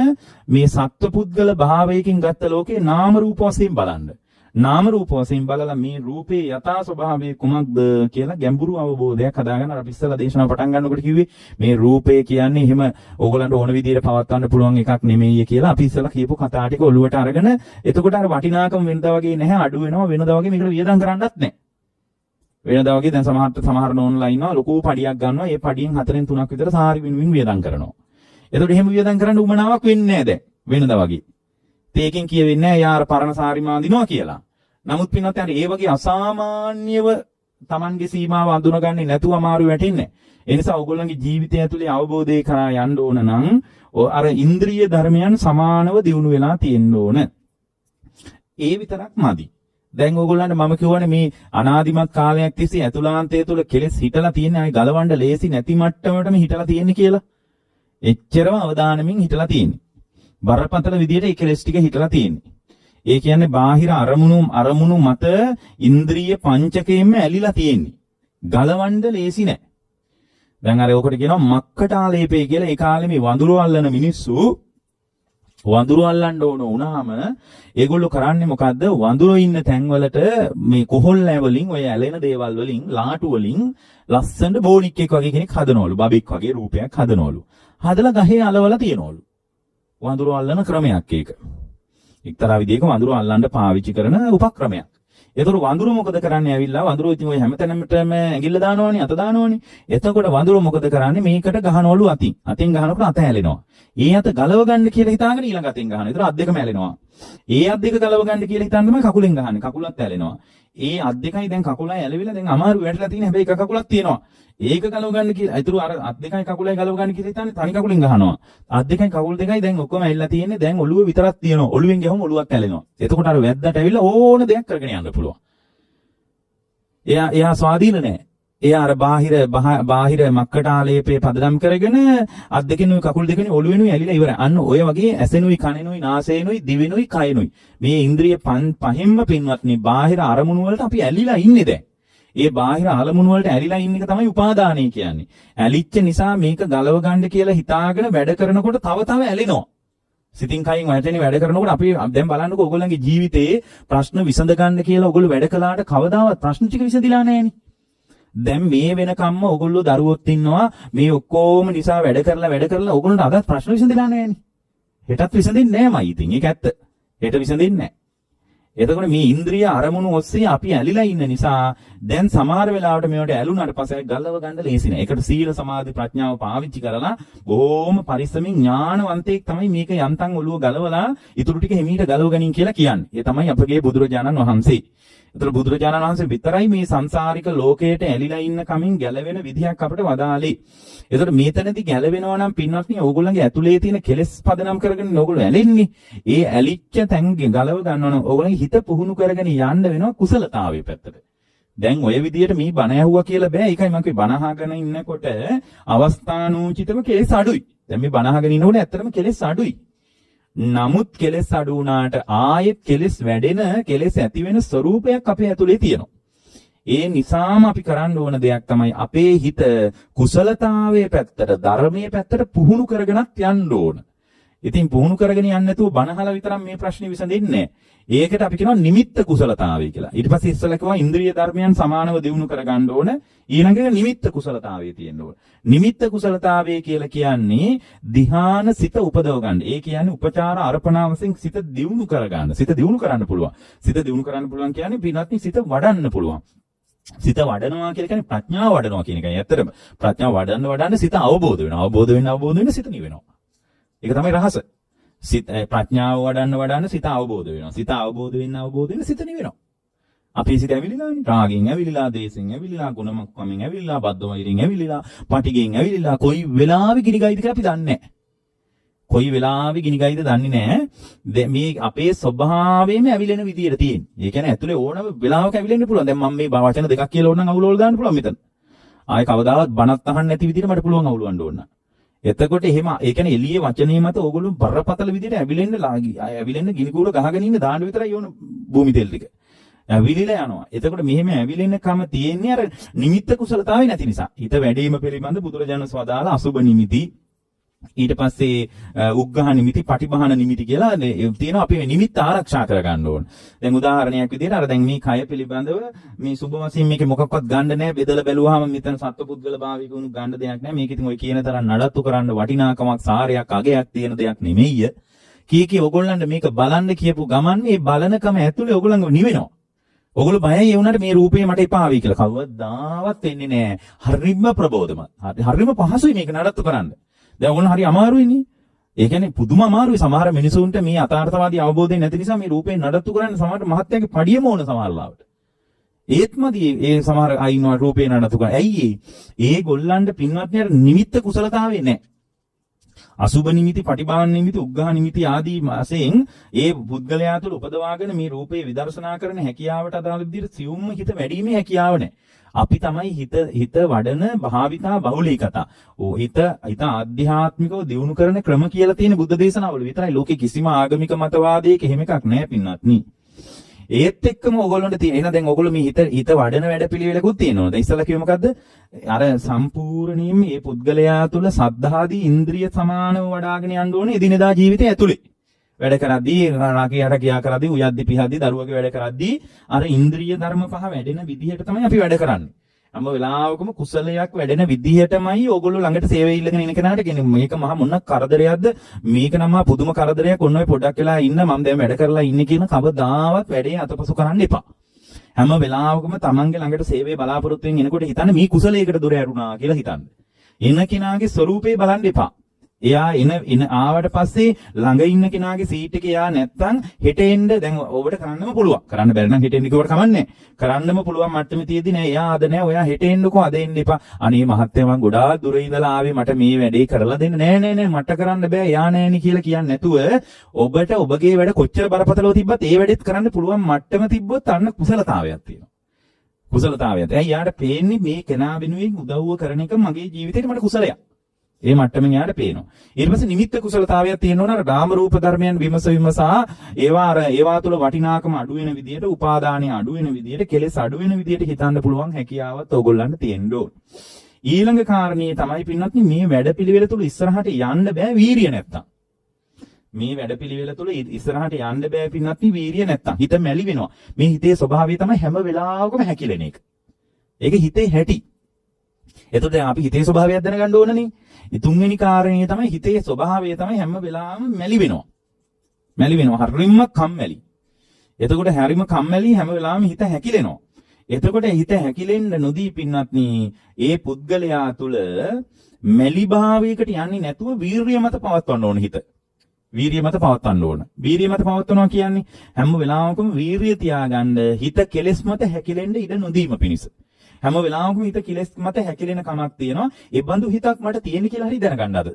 මේ සත්පුද්ගල භාවයකින් ගත්ත ලෝකේ නාම රූප වශයෙන් බලන්න. නාම රූප වශයෙන් බලලා මේ රූපේ යථා ස්වභාවය කුමක්ද කියලා ගැඹුරු අවබෝධයක් හදාගන්න අර ඉස්සලා දේශනාව පටන් ගන්නකොට කිව්වේ මේ රූපය කියන්නේ එහෙම ඕගලන්ට ඕන විදිහට පවත්වන්න පුළුවන් එකක් නෙමෙයි කියලා අපි ඉස්සලා කියපු කතා ටික ඔලුවට අරගෙන එතකොට අර වටිනාකම වෙනදා වගේ නැහැ අඩු වෙනවා වෙනදා වගේ මේකට වියදම් කරන්නත් නැහැ. වෙනදා වගේ දැන් සමහර ඕන්ලයින් ඉන්නවා ලොකු පඩියක් ගන්නවා ඒ පඩියෙන් 4න් 3ක් විතර සාරි විනුවින් වියදම් කරනවා. එතකොට එහෙම වියදම් කරන්න උමනාවක් වෙන්නේ නැහැ දැන් වෙනදා වගේ. ඒකෙන් කියවෙන්නේ නැහැ යාර පරණ සාරි මාඳිනවා කියලා. නමුත් පින්වත් අර ඒ වගේ අසාමාන්‍යව Tamanගේ සීමාව අඳුනගන්නේ නැතුව අමාරු වැටෙන්නේ. ඒ නිසා ඕගොල්ලන්ගේ ජීවිතය ඇතුලේ අවබෝධය කරා යන්න ඕන නම් අර ඉන්ද්‍රිය ධර්මයන් සමානව දියුණු වෙලා තියෙන්න ඕන. ඒ විතරක් මදි. දැන් ඕගොල්ලන්ට මම කියවනේ මේ අනාදිමත් කාලයක් තිස්සේ ඇතුළාන්තය තුළ කෙලෙස් හිටලා තියෙන අය ගලවන්න ලේසි නැති මට්ටමටම හිටලා තියෙන්නේ කියලා. එච්චරම අවදානමින් හිටලා තියෙන්නේ. බරපතල විදියට ඒ කෙලෙස් ටික හිටලා තියෙන්නේ. ඒ කියන්නේ බාහිර අරමුණු මත ඉන්ද්‍රිය පංචකයෙන්ම ඇලිලා තියෙන්නේ. ගලවන්න ලේසි නෑ. දැන් අර ඔකට කියනවා මක්කට ආලේපේ කියලා. ඒ කාලේ මේ වඳුරු අල්ලන මිනිස්සු වඳුරු අල්ලන්න ඕන වුණාම ඒගොල්ලෝ කරන්නේ මොකද්ද? වඳුරු ඉන්න තැන්වලට මේ කොහොල්ල වලින් ඔය ඇලෙන දේවල් වලින් ලාටු වලින් ලස්සනට බෝනික් එක වගේ කෙනෙක් හදනවලු. බබෙක් වගේ රූපයක් හදනවලු. හදලා ගහේ අලවලා තියනවලු. වඳුරු අල්ලන ක්‍රමයක් ඒක. එක්තරා විදිහක වඳුරු අල්ලන්න පාවිච්චි කරන උපක්‍රමයක්. ඒතර වඳුරු මොකද කරන්නේ? ඇවිල්ලා වඳුරු ඉතින් ඔය හැමතැනම ඇඟිල්ල දානවනේ, අත දානවනේ. එතකොට වඳුරු මොකද කරන්නේ? මේකට ගහනවලු අතින්. අතින් ගහනකොට අත හැලෙනවා. ඒ අත ගලව ගන්න කියලා හිතාගෙන ඊළඟ අතින් ගහනවා. ඒතර අත් දෙකම හැලෙනවා. ඒ අත් දෙක ගලව ගන්න කියලා හිතාන තමයි කකුලෙන් ගහන්නේ. කකුලත් හැලෙනවා. ඒ අත් දෙකයි දැන් කකුලයි ඇලවිලා දැන් අමාරු වැටලා තියෙන හැබැයි එක කකුලක් තියෙනවා. ඒක ගලව ගන්න කියලා. ඒතර අර අත් දෙකයි කකුලයි ගලව ගන්න කියලා හිතාන්නේ තනි කකුලෙන් ගහනවා. අත් දෙකයි කකුල් දෙකයි දැන් ඔක්කොම ඇවිල්ලා තියෙන්නේ. දැන් ඔළුව විතරක් තියෙනවා. ඔළුවෙන් ගහම ඔළුවක් හැලෙනවා. එතකොට අර වැද්දාට ඇවිල්ලා ඕන දෙයක් කරගෙන යන්න පුළුවන්. එයා ස්වාධීන නැහැ. එයා අර බාහිර මක්කට ආලේපේ පදනම් කරගෙන අත් දෙකෙනුයි කකුල් දෙකෙනුයි ඔළුවෙනුයි ඇලිලා ඉවරයි. අන්න ඔය වගේ ඇසෙනුයි කනෙනුයි නාසයෙනුයි දිවෙනුයි කයනුයි මේ ඉන්ද්‍රිය පහෙන්ම පින්වත්නි බාහිර අරමුණු වලට අපි ඇලිලා ඉන්නේ දැන්. ඒ බාහිර අරමුණු වලට ඇලිලා ඉන්න එක තමයි උපාදානය කියන්නේ. ඇලිච්ච නිසා මේක ගලව ගන්න කියලා හිතාගෙන වැඩ කරනකොට තව ඇලෙනවා. සිතින් කයින් වැටෙන වැඩ කරනකොට අපි දැන් බලන්නකෝ ඕගොල්ලන්ගේ ජීවිතේ ප්‍රශ්න විසඳ ගන්න කියලා ඕගොල්ලෝ වැඩ කළාට කවදාවත් ප්‍රශ්න ටික විසඳිලා නැහෙනේ. දැන් මේ වෙනකම්ම ඕගොල්ලෝ දරුවොත් ඉන්නවා මේ ඔක්කොම නිසා වැඩ කරලා ඕගොල්ලන්ට අදත් ප්‍රශ්න විසඳිලා නැහෙනේ. හෙටත් විසඳින්නේ නැහැමයි ඉතින්. ඒක ඇත්ත. හෙට විසඳින්නේ නැහැ. එතකොට මේ ඉන්ද්‍රිය අරමුණු ඔස්සේ අපි ඇලිලා ඉන්න නිසා දැන් සමහර වෙලාවට මේවට ඇලුනට පස්සේ ගල්ලව ගන්න ලේසි නෑ. ඒකට සීල සමාධි ප්‍රඥාව පාවිච්චි කරලා බොහොම පරිස්සමින් ඥානවන්තයෙක් තමයි මේක යන්තම් ඔළුව ගලවලා ඊටු ටික හිමීට ගලව ගනින් කියලා කියන්නේ. ඒ තමයි අපගේ බුදුරජාණන් වහන්සේ. ඒතර බුදුරජාණන් වහන්සේ විතරයි මේ සංසාරික ලෝකයට ඇලිලා ඉන්න කමින් ගැලවෙන විදිහක් අපිට වදාළේ. ඒතර මේතනදී ගැලවෙනවා නම් පින්වත්නි ඕගොල්ලන්ගේ ඇතුලේ තියෙන කෙලෙස් පදනම් කරගෙන ඕගොල්ලෝ ඇලෙන්නේ. ඒ ඇලිච්ච තැන් ගලව ගන්නවා නම් ඕගොල්ලන්ගේ හිත පුහුණු කරගෙන යන්න වෙනවා කුසලතාවයේ පැත්තට. දැන් ඔය විදියට මේ බණ ඇහුවා කියලා බෑ. ඒකයි මම කිව්වේ බණ අහගෙන ඉන්නකොට අවස්ථානෝචිතව කෙලෙස් අඩුයි. දැන් මේ බණ අහගෙන ඉන්නකොට ඇත්තටම කෙලෙස් අඩුයි. නමුත් කෙලෙස් අඩු වුණාට ආයෙත් කෙලෙස් වැඩෙන කෙලෙස් ඇති වෙන ස්වરૂපයක් අපේ ඇතුලේ තියෙනවා. ඒ නිසාම අපි කරන්න ඕන දෙයක් තමයි අපේ හිත කුසලතාවයේ පැත්තට ධර්මයේ පැත්තට පුහුණු කරගෙනත් යන්න ඕන. ඉතින් පුහුණු කරගෙන යන්නේ නැතුව බනහලා විතරක් මේ ප්‍රශ්නේ විසඳෙන්නේ නැහැ. ඒකට අපි කියනවා නිමිත්ත කුසලතාවය කියලා. ඊට පස්සේ ඉස්සෙල්ලා කිව්වා ඉන්ද්‍රිය ධර්මයන් සමානව දියුණු කරගන්න ඕන. ඊළඟට නිමිත්ත කුසලතාවය තියෙන්න ඕන. නිමිත්ත කුසලතාවය කියලා කියන්නේ ධ්‍යාන සිත උපදව ගන්න. ඒ කියන්නේ උපචාර අර්පණාවසෙන් සිත දියුණු කරගන්න. සිත දියුණු කරන්න පුළුවන්. සිත දියුණු කරන්න පුළුවන් කියන්නේ පින්වත්නි සිත වඩන්න පුළුවන්. සිත වඩනවා කියලා කියන්නේ ප්‍රඥාව වඩනවා කියන එකයි. ඇත්තටම ප්‍රඥාව වඩන්න සිත අවබෝධ වෙනවා. අවබෝධ වෙන සිත නිවෙනවා. ඒක තමයි රහස. සිත ප්‍රඥාව වඩන්න සිත අවබෝධ වෙනවා. සිත අවබෝධ වෙන සිත නිවෙනවා. අපේ සිත ඇවිලිලානේ. රාගෙන් ඇවිලිලා, දේශෙන් ඇවිලිලා, ගුණමක්කමෙන් ඇවිලිලා, බද්ධවෛරෙන් ඇවිලිලා, පටිගෙන් ඇවිලිලා කොයි වෙලාවෙ ගිනි ගයිද කියලා අපි දන්නේ නැහැ. කොයි වෙලාවෙ ගිනි ගයිද දන්නේ නැහැ. මේ අපේ ස්වභාවයෙන්ම ඇවිලෙන විදියට තියෙන්නේ. ඒ කියන්නේ ඇතුලේ ඕනම වෙලාවක ඇවිලෙන්න පුළුවන්. දැන් මම මේ වචන දෙකක් කියලා ඕනනම් අවුලවල දාන්න පුළුවන් මෙතන. ආයේ කවදාවත් බණක් අහන්න නැති විදියට මට පුළුවන් අවුලවන්න ඕන. එතකොට එහෙම ඒ කියන්නේ එළියේ වචනේ මත ඕගොල්ලෝ බරපතල විදියට ඇවිලෙන්න ගිනි කූර ගහගෙන ඉන්න දාන්න විතරයි ඕන භූමි තෙල් ටික. ඇවිලිලා යනවා. එතකොට මෙහෙම ඇවිලෙන කම තියෙන්නේ අර නිමිත්ත කුසලතාවේ නැති නිසා. හිත වැඩිම පිළිබඳ බුදුරජාණන් වදාළ අසුබ නිමිති ඊට පස්සේ උග්ඝහ නිමිති, පටිභාන නිමිති කියලා තියෙනවා. අපි මේ නිමිත්ත ආරක්ෂා කරගන්න ඕන. දැන් උදාහරණයක් විදිහට අර දැන් මේ කය පිළිබඳව මේ සුබ වශයෙන් මේකේ මොකක්වත් ගන්න නැහැ. බෙදලා බැලුවාම මෙතන සත්පුද්ගල භාවික උණු ගන්න දෙයක් නැහැ. මේක ඉතින් ඔය කියන තරම් නඩත්තු කරන්න වටිනාකමක්, සාරයක්, අගයක් තියෙන දෙයක් නෙමෙයි. කී ඔයගොල්ලන්ට මේක බලන්න කියපු ගමන් මේ බලනකම ඇතුලේ ඔයගොල්ලන්ව නිවෙනවා. ඔයගොල්ලෝ බයයි ඒ වුණාට මේ රූපේ මට එපා වෙයි කියලා. කවදාවත් වෙන්නේ නැහැ. හරිම ප්‍රබෝධමත්. හරිම පහසුයි මේක නඩත්තු කරන්න. දැන් ඔයගොල්ලෝ හරි අමාරුයිනේ. ඒ කියන්නේ පුදුම අමාරුයි. සමහර මිනිසුන්ට මේ අතාර්ථවාදී අවබෝධය නැති නිසා මේ රූපේ නඩත්තු කරන්න සමහර මහත්යගේ පඩියම ඕන සමහර ලාවට. ඒත්මදි ඒ සමහර අයින්නවා රූපේ නඩත්තු කරන්න. ඇයි ඒ ගොල්ලන්ට පින්වත්නි අර නිමිත්ත කුසලතාවේ නැහැ. අසුබ නිමිති, පටිභාන නිමිති, උග්ඝහ නිමිති ආදී වශයෙන් ඒ පුද්ගලයා තුළ උපදවාගෙන මේ රූපේ විදර්ශනා කරන හැකියාවට අදාළ විදිහට සියුම්ම හිත වැඩිීමේ හැකියාව නැහැ. අපි තමයි හිත වඩන භාවිතා බහුලීකතා. හිත ආධ්‍යාත්මිකව දියුණු කරන ක්‍රම කියලා තියෙන බුද්ධ දේශනාවල විතරයි. ලෝකේ කිසිම ආගමික මතවාදයක එහෙම එකක් නැහැ පින්වත්නි. ඒත් එක්කම ඕගොල්ලන්ට තියෙන. එහෙනම් දැන් ඕගොල්ලෝ මේ හිත වඩන වැඩපිළිවෙලකුත් තියෙනවා. දැන් ඉස්සලා කිව්ව මොකද්ද? අර සම්පූර්ණයෙන්ම මේ පුද්ගලයා තුළ සද්ධාදී ඉන්ද්‍රිය සමානව වඩ아가ගෙන යන්න ඕනේ එදිනෙදා ජීවිතය ඇතුලේ. වැඩ කරද්දී රාගයට කියා කරද්දී උයද්දි පිහද්දි දරුවගේ වැඩ කරද්දී අර ඉන්ද්‍රිය ධර්ම පහ වැඩෙන විදිහට තමයි අපි වැඩ කරන්නේ. හැම වෙලාවකම කුසලයක් වැඩෙන විදිහටමයි ඕගොල්ලෝ ළඟට සේවය ඉල්ලගෙන ඉන්න කෙනාට කියන්නේ මේක මහා මොන කරදරයක්ද මේක නම් මහා පුදුම කරදරයක් ඔන්න ඔය පොඩ්ඩක් වෙලා ඉන්න මම දැන් වැඩ කරලා ඉන්නේ කියන කවදාවත් වැඩේ අතපසු කරන්න එපා. හැම වෙලාවකම තමන්ගේ ළඟට සේවය බලාපොරොත්තු වෙන එනකොට හිතන්න මේ කුසලයකට දොර ඇරුණා කියලා හිතන්න. එන කෙනාගේ ස්වરૂපේ බලන්න එපා. එයා එන ආවට පස්සේ ළඟ ඉන්න කෙනාගේ සීට් එකේ යා නැත්තම් හෙට එන්න දැන් ඔබට කරන්නම පුළුවන්. කරන්න බැරි නම් හෙට එන්න කිව්වට කමන්නේ. කරන්නම පුළුවන් මට්ටමේ තියෙදි නෑ. එයා අද නෑ. ඔයා හෙට එන්නකෝ අද එන්න එපා. අනේ මහත්තයා මං ගොඩාක් දුර ඉඳලා ආවේ මට මේ වැඩේ කරලා දෙන්න. නෑ මට කරන්න බෑ. එයා නෑනේ කියලා කියන්නේ නැතුව ඔබට ඔබගේ වැඩ කොච්චර බරපතලව තිබ්බත් ඒ වැඩෙත් කරන්න පුළුවන් මට්ටම තිබ්බොත් අන්න කුසලතාවයක් තියෙනවා. කුසලතාවයක්. එයා යාට පේන්නේ මේ කෙනා වෙනුවෙන් උදව්ව කරන එක මගේ ජීවිතේට මට කුසලයක්. ඒ මට්ටමින් යාට පේනවා. ඊට පස්සේ නිමිත්ත කුසලතාවයක් තියෙනවා නේද? රාම රූප ධර්මයන් විමසා ඒවා තුළ වටිනාකම අඩු වෙන විදියට, උපාදානිය අඩු වෙන විදියට, කෙලෙස් අඩු වෙන විදියට හිතන්න පුළුවන් හැකියාවත් ඕගොල්ලන්ට තියෙන්න ඕන. ඊළඟ කාරණේ තමයි පින්වත්නි මේ වැඩපිළිවෙල තුළ ඉස්සරහට යන්න බෑ වීරිය නැත්තම්. මේ වැඩපිළිවෙල තුළ ඉස්සරහට යන්න බෑ පින්වත්නි වීරිය නැත්තම්. හිත මැලි වෙනවා. මේ හිතේ ස්වභාවය තමයි හැම වෙලාවකම හැකිලෙන එක. ඒක හිතේ හැටි. එතකොට අපි හිතේ ස්වභාවයක් දැනගන්න ඕනනේ. තුන්වෙනි කාරණේ තමයි හිතේ ස්වභාවය තමයි හැම වෙලාවෙම මැලි වෙනවා. මැලි වෙනවා. හරිම කම්මැලි. එතකොට හරිම කම්මැලි හැම වෙලාවෙම හිත හැකිලෙනවා. එතකොට හිත හැකිලෙන්න නොදී පින්වත්නි ඒ පුද්ගලයා තුල මැලි භාවයකට යන්නේ නැතුව වීරිය මත පවත්වන්න ඕන හිත. වීරිය මත පවත්වන්න ඕන. වීරිය මත පවත්වනවා කියන්නේ හැම වෙලාවකම වීරිය තියාගන්න හිත කෙලෙස් මත හැකිලෙන්න ඉඩ නොදීම පිණිස. හැම වෙලාවකම හිත කෙලෙස් මත හැකිලෙන කමක් තියෙනවා. ඒ බඳු හිතක් මට තියෙන කියලා හරි දැනගන්න අද.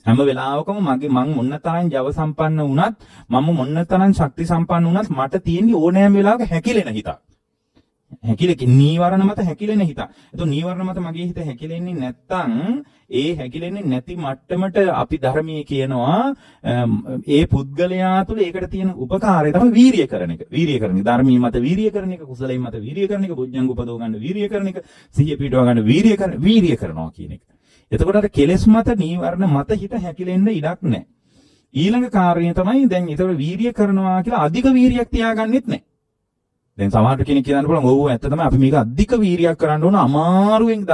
හැම වෙලාවකම මං මොන්න තරම් ජව සම්පන්න වුණත් මම මොන්න තරම් ශක්ති සම්පන්න වුණත් මට තියෙන්නේ ඕනෑම වෙලාවක හැකිලෙන හිතක්. නීවරණ මත හැකිලෙන හිත. එතකොට නීවරණ මත මගේ හිත හැකිලෙන්නේ නැත්තම් ඒ හැකිලෙන්නේ නැති මට්ටමට අපි ධර්මයේ කියනවා ඒ පුද්ගලයා තුළ ඒකට තියෙන උපකාරය තමයි වීරිය කරන එක. වීරිය කරන එක. ධර්මයේ මත වීරිය කරන එක, කුසලයේ මත වීරිය කරන එක, බුද්ධංග උපදව ගන්න වීරිය කරන එක, සිහිය පිටව ගන්න වීරිය කරනවා කියන එක. එතකොට අර කෙලෙස් මත නීවරණ මත හිත හැකිලෙන්න ඉඩක් නැහැ. ඊළඟ කාර්යය තමයි දැන් ඒතකොට වීරිය කරනවා කියලා අධික වීරියක් තියාගන්නෙත් නැහැ. දැන් සමහර කෙනෙක් කියන්න පුළුවන් ඔව් ඇත්ත තමයි අපි මේක අධික වීරියක් කරන්න ඕන අමාරුවෙන්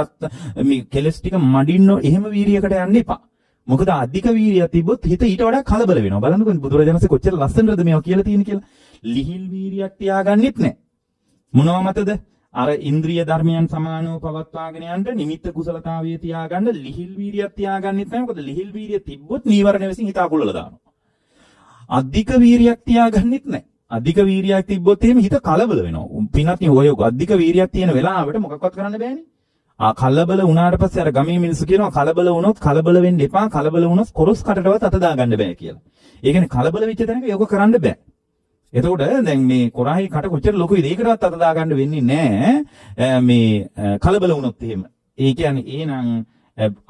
මේ කෙලස් ටික මඩින්න එහෙම වීරියකට යන්න එපා. මොකද අධික වීරිය තිබ්බොත් හිත ඊට වඩා කලබල වෙනවා. බලන්නකෝ බුදුරජාණන්සේ කොච්චර ලස්සනද මේවා කියලා තියෙන කියලා. ලිහිල් වීරියක් තියාගන්නෙත් නැහැ. මොනවා මතද? අර ඉන්ද්‍රිය ධර්මයන් සමානව පවත්වාගෙන යන්න නිමිත්ත කුසලතාවයේ තියාගන්න ලිහිල් වීරියක් තියාගන්නෙත් නැහැ. මොකද ලිහිල් වීරිය තිබ්බොත් නීවරණ විසින් හිත අකුලලා දානවා. අධික වීරියක් තියාගන්නෙත් නැහැ. අධික වීරියක් තිබ්බොත් එහෙම හිත කලබල වෙනවා. පින්වත්නි ඔය අධික වීරියක් තියෙන වෙලාවට මොකක්වත් කරන්න බෑනේ. කලබල වුණාට පස්සේ අර ගමේ මිනිස්සු කියනවා කලබල වුණොත් කලබල වෙන්න එපා. කලබල වුණොත් කොරස් කටටවත් අත දාගන්න බෑ කියලා. ඒ කියන්නේ කලබල වෙච්ච තැනක යෝග කරන්න බෑ. එතකොට දැන් මේ කොරාහි කට කොච්චර ලොකුයිද ඒකටවත් අත දාගන්න වෙන්නේ නෑ. මේ කලබල වුණොත් එහෙම. ඒ කියන්නේ එහෙනම්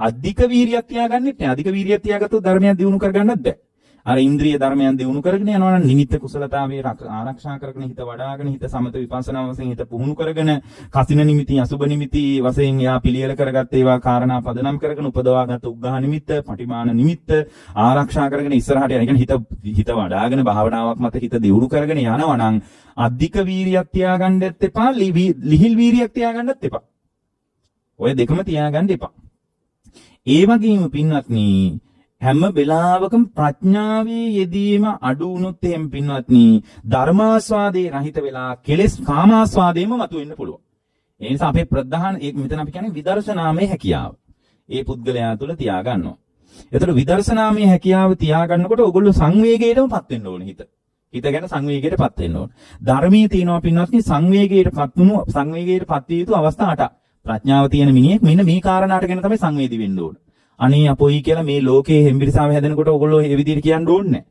අධික වීරියක් තියාගන්නෙත් නෑ. අධික වීරියක් තියාගත්තොත් ධර්මයක් දිනු කරගන්නත් බෑ. අර ඉන්ද්‍රිය ධර්මයන් දිනු කරගෙන යනවා නම් නිමිත්ත කුසලතාවයේ ආරක්ෂා කරගෙන හිත වඩාගෙන හිත සමත විපස්සනා වශයෙන් හිත පුහුණු කරගෙන කසින නිමිති අසුබ නිමිති වශයෙන් යා පිළියෙල කරගත්ත ඒවා කාරණා පදනම් කරගෙන උපදවාගත් උග්ඝහ නිමිත්ත පටිමාන නිමිත්ත ආරක්ෂා කරගෙන ඉස්සරහට යන හිත වඩාගෙන භාවනාවක් මත හිත දියුණු කරගෙන යනවා නම් අධික වීරියක් තියාගන්නත් එපා ලිහිල් වීරියක් තියාගන්නත් එපා. ඔය දෙකම තියාගන්න එපා. ඒ වගේම පින්වත්නි හැම වෙලාවකම ප්‍රඥාවේ යෙදීම අඩු වුණොත් එහෙම පින්වත්නි ධර්මාස්වාදේ රහිත වෙලා කෙලෙස් කාමාස්වාදේම මතුවෙන්න පුළුවන්. ඒ නිසා අපේ ප්‍රධාන ඒක මෙතන අපි කියන්නේ විදර්ශනාමය හැකියාව. ඒ පුද්ගලයා තුළ තියාගන්නවා. ඒතර විදර්ශනාමය හැකියාව තියාගන්නකොට ඔයගොල්ලෝ සංවේගයටමපත් වෙන්න ඕනේ හිත. හිත ගැන සංවේගයටපත් වෙන්න ඕනේ. ධර්මයේ තියෙනවා පින්වත්නි සංවේගයටපත් විය යුතු අවස්ථා 8ක්. ප්‍රඥාව තියෙන මිනිහෙක් මෙන්න මේ කාරණාට ගැන තමයි සංවේදී වෙන්න ඕනේ. අනේ අපොයි කියලා මේ ලෝකයේ හෙම්බිරිසාව හැදෙනකොට ඔයගොල්ලෝ මේ විදිහට කියන්න ඕනේ නැහැ.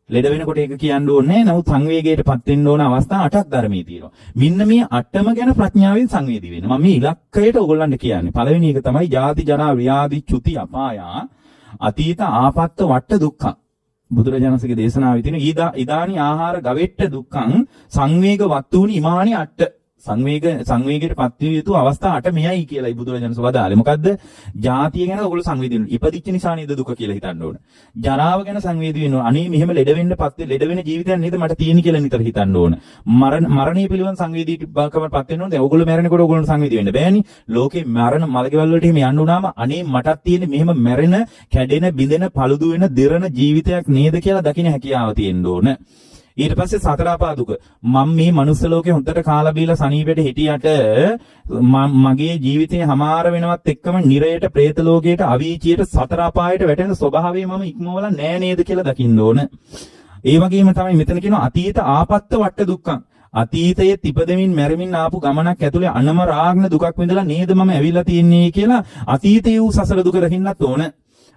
ලෙඩ වෙනකොට ඒක කියන්න ඕනේ නැහැ. නමුත් සංවේගයටපත් වෙන්න ඕන අවස්ථා 8ක් ධර්මයේ තියෙනවා. මෙන්න මේ 8ම ගැන ප්‍රඥාවෙන් සංවේදී වෙන්න. මම මේ ඉලක්කයට ඔයගොල්ලන්ට කියන්නේ. පළවෙනි එක තමයි ජාති ජරා ව්‍යාධි චුති අපායා අතීත ආපත්ත වට්ට දුක්ඛ. බුදුරජාණන්සේගේ දේශනාවේ තියෙන ඉදානි ආහාර ගවෙට්ට දුක්ඛං සංවේග වත්තුනි ඉමානි අට්ට. සංවේගයටපත් විය යුතු අවස්ථා 8 මෙයයි කියලායි බුදුරජාණන් වදාළේ. මොකද්ද? ජාතිය ගැන ඔයගොල්ලෝ සංවේදී වෙන්න. ඉපදිච්ච නිසා නේද දුක කියලා හිතන්න ඕන. ජරාව ගැන සංවේදී වෙන්න ඕන. අනේ මෙහෙම ලෙඩ වෙන ජීවිතයක් නේද මට තියෙන කියලා නිතර හිතන්න ඕන. මරණය පිළිබඳ සංවේදී බවකටපත් වෙන්න ඕන. දැන් ඔයගොල්ලෝ මැරෙනකොට ඔයගොල්ලෝ සංවේදී වෙන්න බෑනේ. ලෝකේ මරණ මලකෙවල් වලට එහෙම යන්න උනාම අනේ මටත් තියෙන මෙහෙම මැරෙන, කැඩෙන, බිඳෙන, paludu වෙන, දිරන ජීවිතයක් නේද කියලා දකින්න හැකියාව තියෙන්න ඕන. ඊට පස්සේ සතර අපා දුක මම මේ මනුස්ස ලෝකේ හොඳට කාලා බීලා සනීපෙට හිටියට මගේ ජීවිතේ හමාර වෙනවත් එක්කම නිරයට പ്രേත ලෝකයට අවීචියට සතර අපායට වැටෙන ස්වභාවය මම ඉක්මවලා නෑ නේද කියලා දකින්න ඕන. ඒ වගේම තමයි මෙතන කියනවා අතීත ආපත්ත වට්ට දුක්ඛං. අතීතයේ තිපදෙමින් මැරෙමින් ආපු ගමනක් ඇතුලේ අනමරාග්න දුකක් විඳලා නේද මම ඇවිල්ලා තියන්නේ කියලා අතීතයේ වූ සසර දුක දකින්නත් ඕන.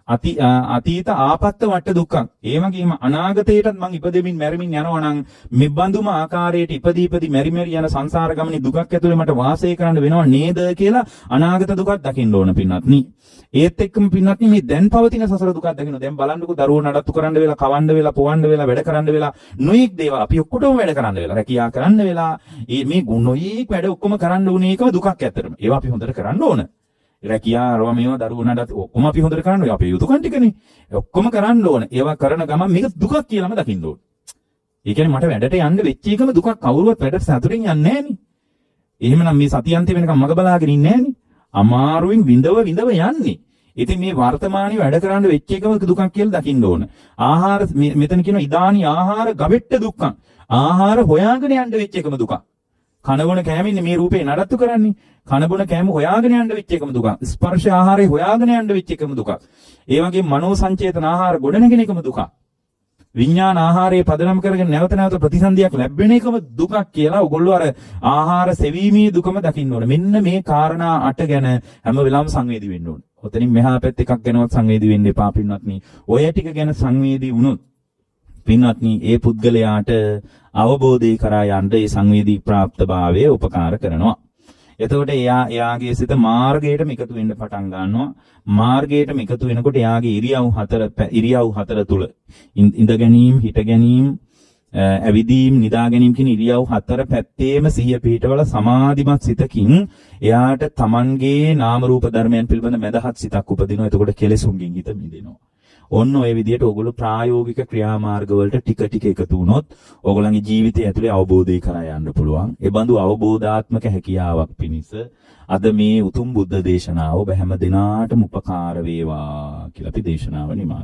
අතීත ආපත්ත වට්ට දුක්ඛං. ඒ වගේම අනාගතයටත් මං ඉපදෙමින් මැරෙමින් යනවා නම් මෙබඳුම ආකාරයට ඉපදී මෙරි යන සංසාර ගමනේ දුකක් ඇතුලේ මට වාසය කරන්න වෙනව නේද කියලා අනාගත දුකක් දකින්න ඕන පින්වත්නි. ඒත් එක්කම පින්වත්නි මේ දැන් පවතින සසර දුකක් දකින්න. දැන් බලන්නකෝ දරුවෝ නඩත්තු කරන්න වෙලා, කවන්න වෙලා, පොවන්න වෙලා, වැඩ කරන්න වෙලා, නොයෙක් දේවල් අපි ඔක්කොටම වැඩ කරන්න වෙලා, රැකියා කරන්න වෙලා, මේ නොයෙක් වැඩ ඔක්කොම කරන්න උනේ එකම දුකක් ඇත්තටම. ඒවා අපි හොඳට කරන්න ඕන. රැකියා අරවා මේවා දරුවෝ නඩත් ඔක්කොම අපි හොඳට කරන්න ඕනේ. අපේ යුතුයකම් ටිකනේ. ඔක්කොම කරන්න ඕනේ. ඒවා කරන ගමන් මේක දුකක් කියලාම දකින්න ඕනේ. ඒ කියන්නේ මට වැඩට යන්න වෙච්ච එකම දුකක් කවුරුවත් වැඩට සතුටින් යන්නේ නැහනේ. එහෙමනම් මේ සතියන්ති වෙනකම් මග බලාගෙන ඉන්නේ නැහනේ. අමාරුවෙන් විඳව යන්නේ. ඉතින් මේ වර්තමානයේ වැඩ කරන්න වෙච්ච එකම දුකක් කියලා දකින්න ඕන. ආහාර මෙතන කියනවා ඉදානි ආහාර ගවෙට්ට දුක්ඛං. ආහාර හොයාගෙන යන්න වෙච්ච එකම දුකක්. කනබොන කෑමෙන්නේ මේ රූපේ නඩත්තු කරන්නේ. කනබොන කෑම හොයාගෙන යන්න වෙච්ච එකම දුකක්. ස්පර්ශ ආහාරය හොයාගෙන යන්න වෙච්ච එකම දුකක්. ඒ වගේම මනෝ සංචේතන ආහාර ගොඩනගෙන එකම දුකක්. විඥාන ආහාරයේ පදනම් කරගෙන නැවත ප්‍රතිසන්දියක් ලැබෙන එකම දුකක් කියලා ඔයගොල්ලෝ අර ආහාර සෙවීමේ දුකම දකින්න ඕනේ. මෙන්න මේ කාරණා 8 ගැන හැම වෙලාවෙම සංවේදී වෙන්න ඕනේ. ඔතනින් මෙහා පැත්ත එකක් ගැනවත් සංවේදී වෙන්න එපා පින්වත්නි. ඔය ටික ගැන සංවේදී වුණොත් පින්වත්නි ඒ පුද්ගලයාට අවබෝධය කරා යන්න ඒ සංවේදී ප්‍රාප්තභාවය උපකාර කරනවා. එතකොට එයාගේ සිත මාර්ගයටම එකතු වෙන්න පටන් ගන්නවා. මාර්ගයටම එකතු වෙනකොට එයාගේ ඉරියව් හතර තුල ඉඳ ගැනීම, හිට ගැනීම, ඇවිදීම්, නිදා ගැනීම කියන ඉරියව් හතර පැත්තේම සිහිය පිහිටවල සමාධිමත් සිතකින් එයාට Tamanගේ නාම රූප ධර්මයන් පිළිබඳ මදහත් සිතක් උපදිනවා. එතකොට කෙලෙසුන්ගෙන් හිත මිදෙනවා. ඔන්න ඔය විදිහට ඕගොල්ලෝ ප්‍රායෝගික ක්‍රියාමාර්ග වලට ටික ටික එකතු වුණොත් ඕගොල්ලන්ගේ ජීවිතය ඇතුලේ අවබෝධය කරා යන්න පුළුවන්. ඒ බඳු අවබෝධාත්මක හැකියාවක් පිණිස අද මේ උතුම් බුද්ධ දේශනාව ඔබ හැම දිනාටම උපකාර වේවා කියලා අපි දේශනාව නිමා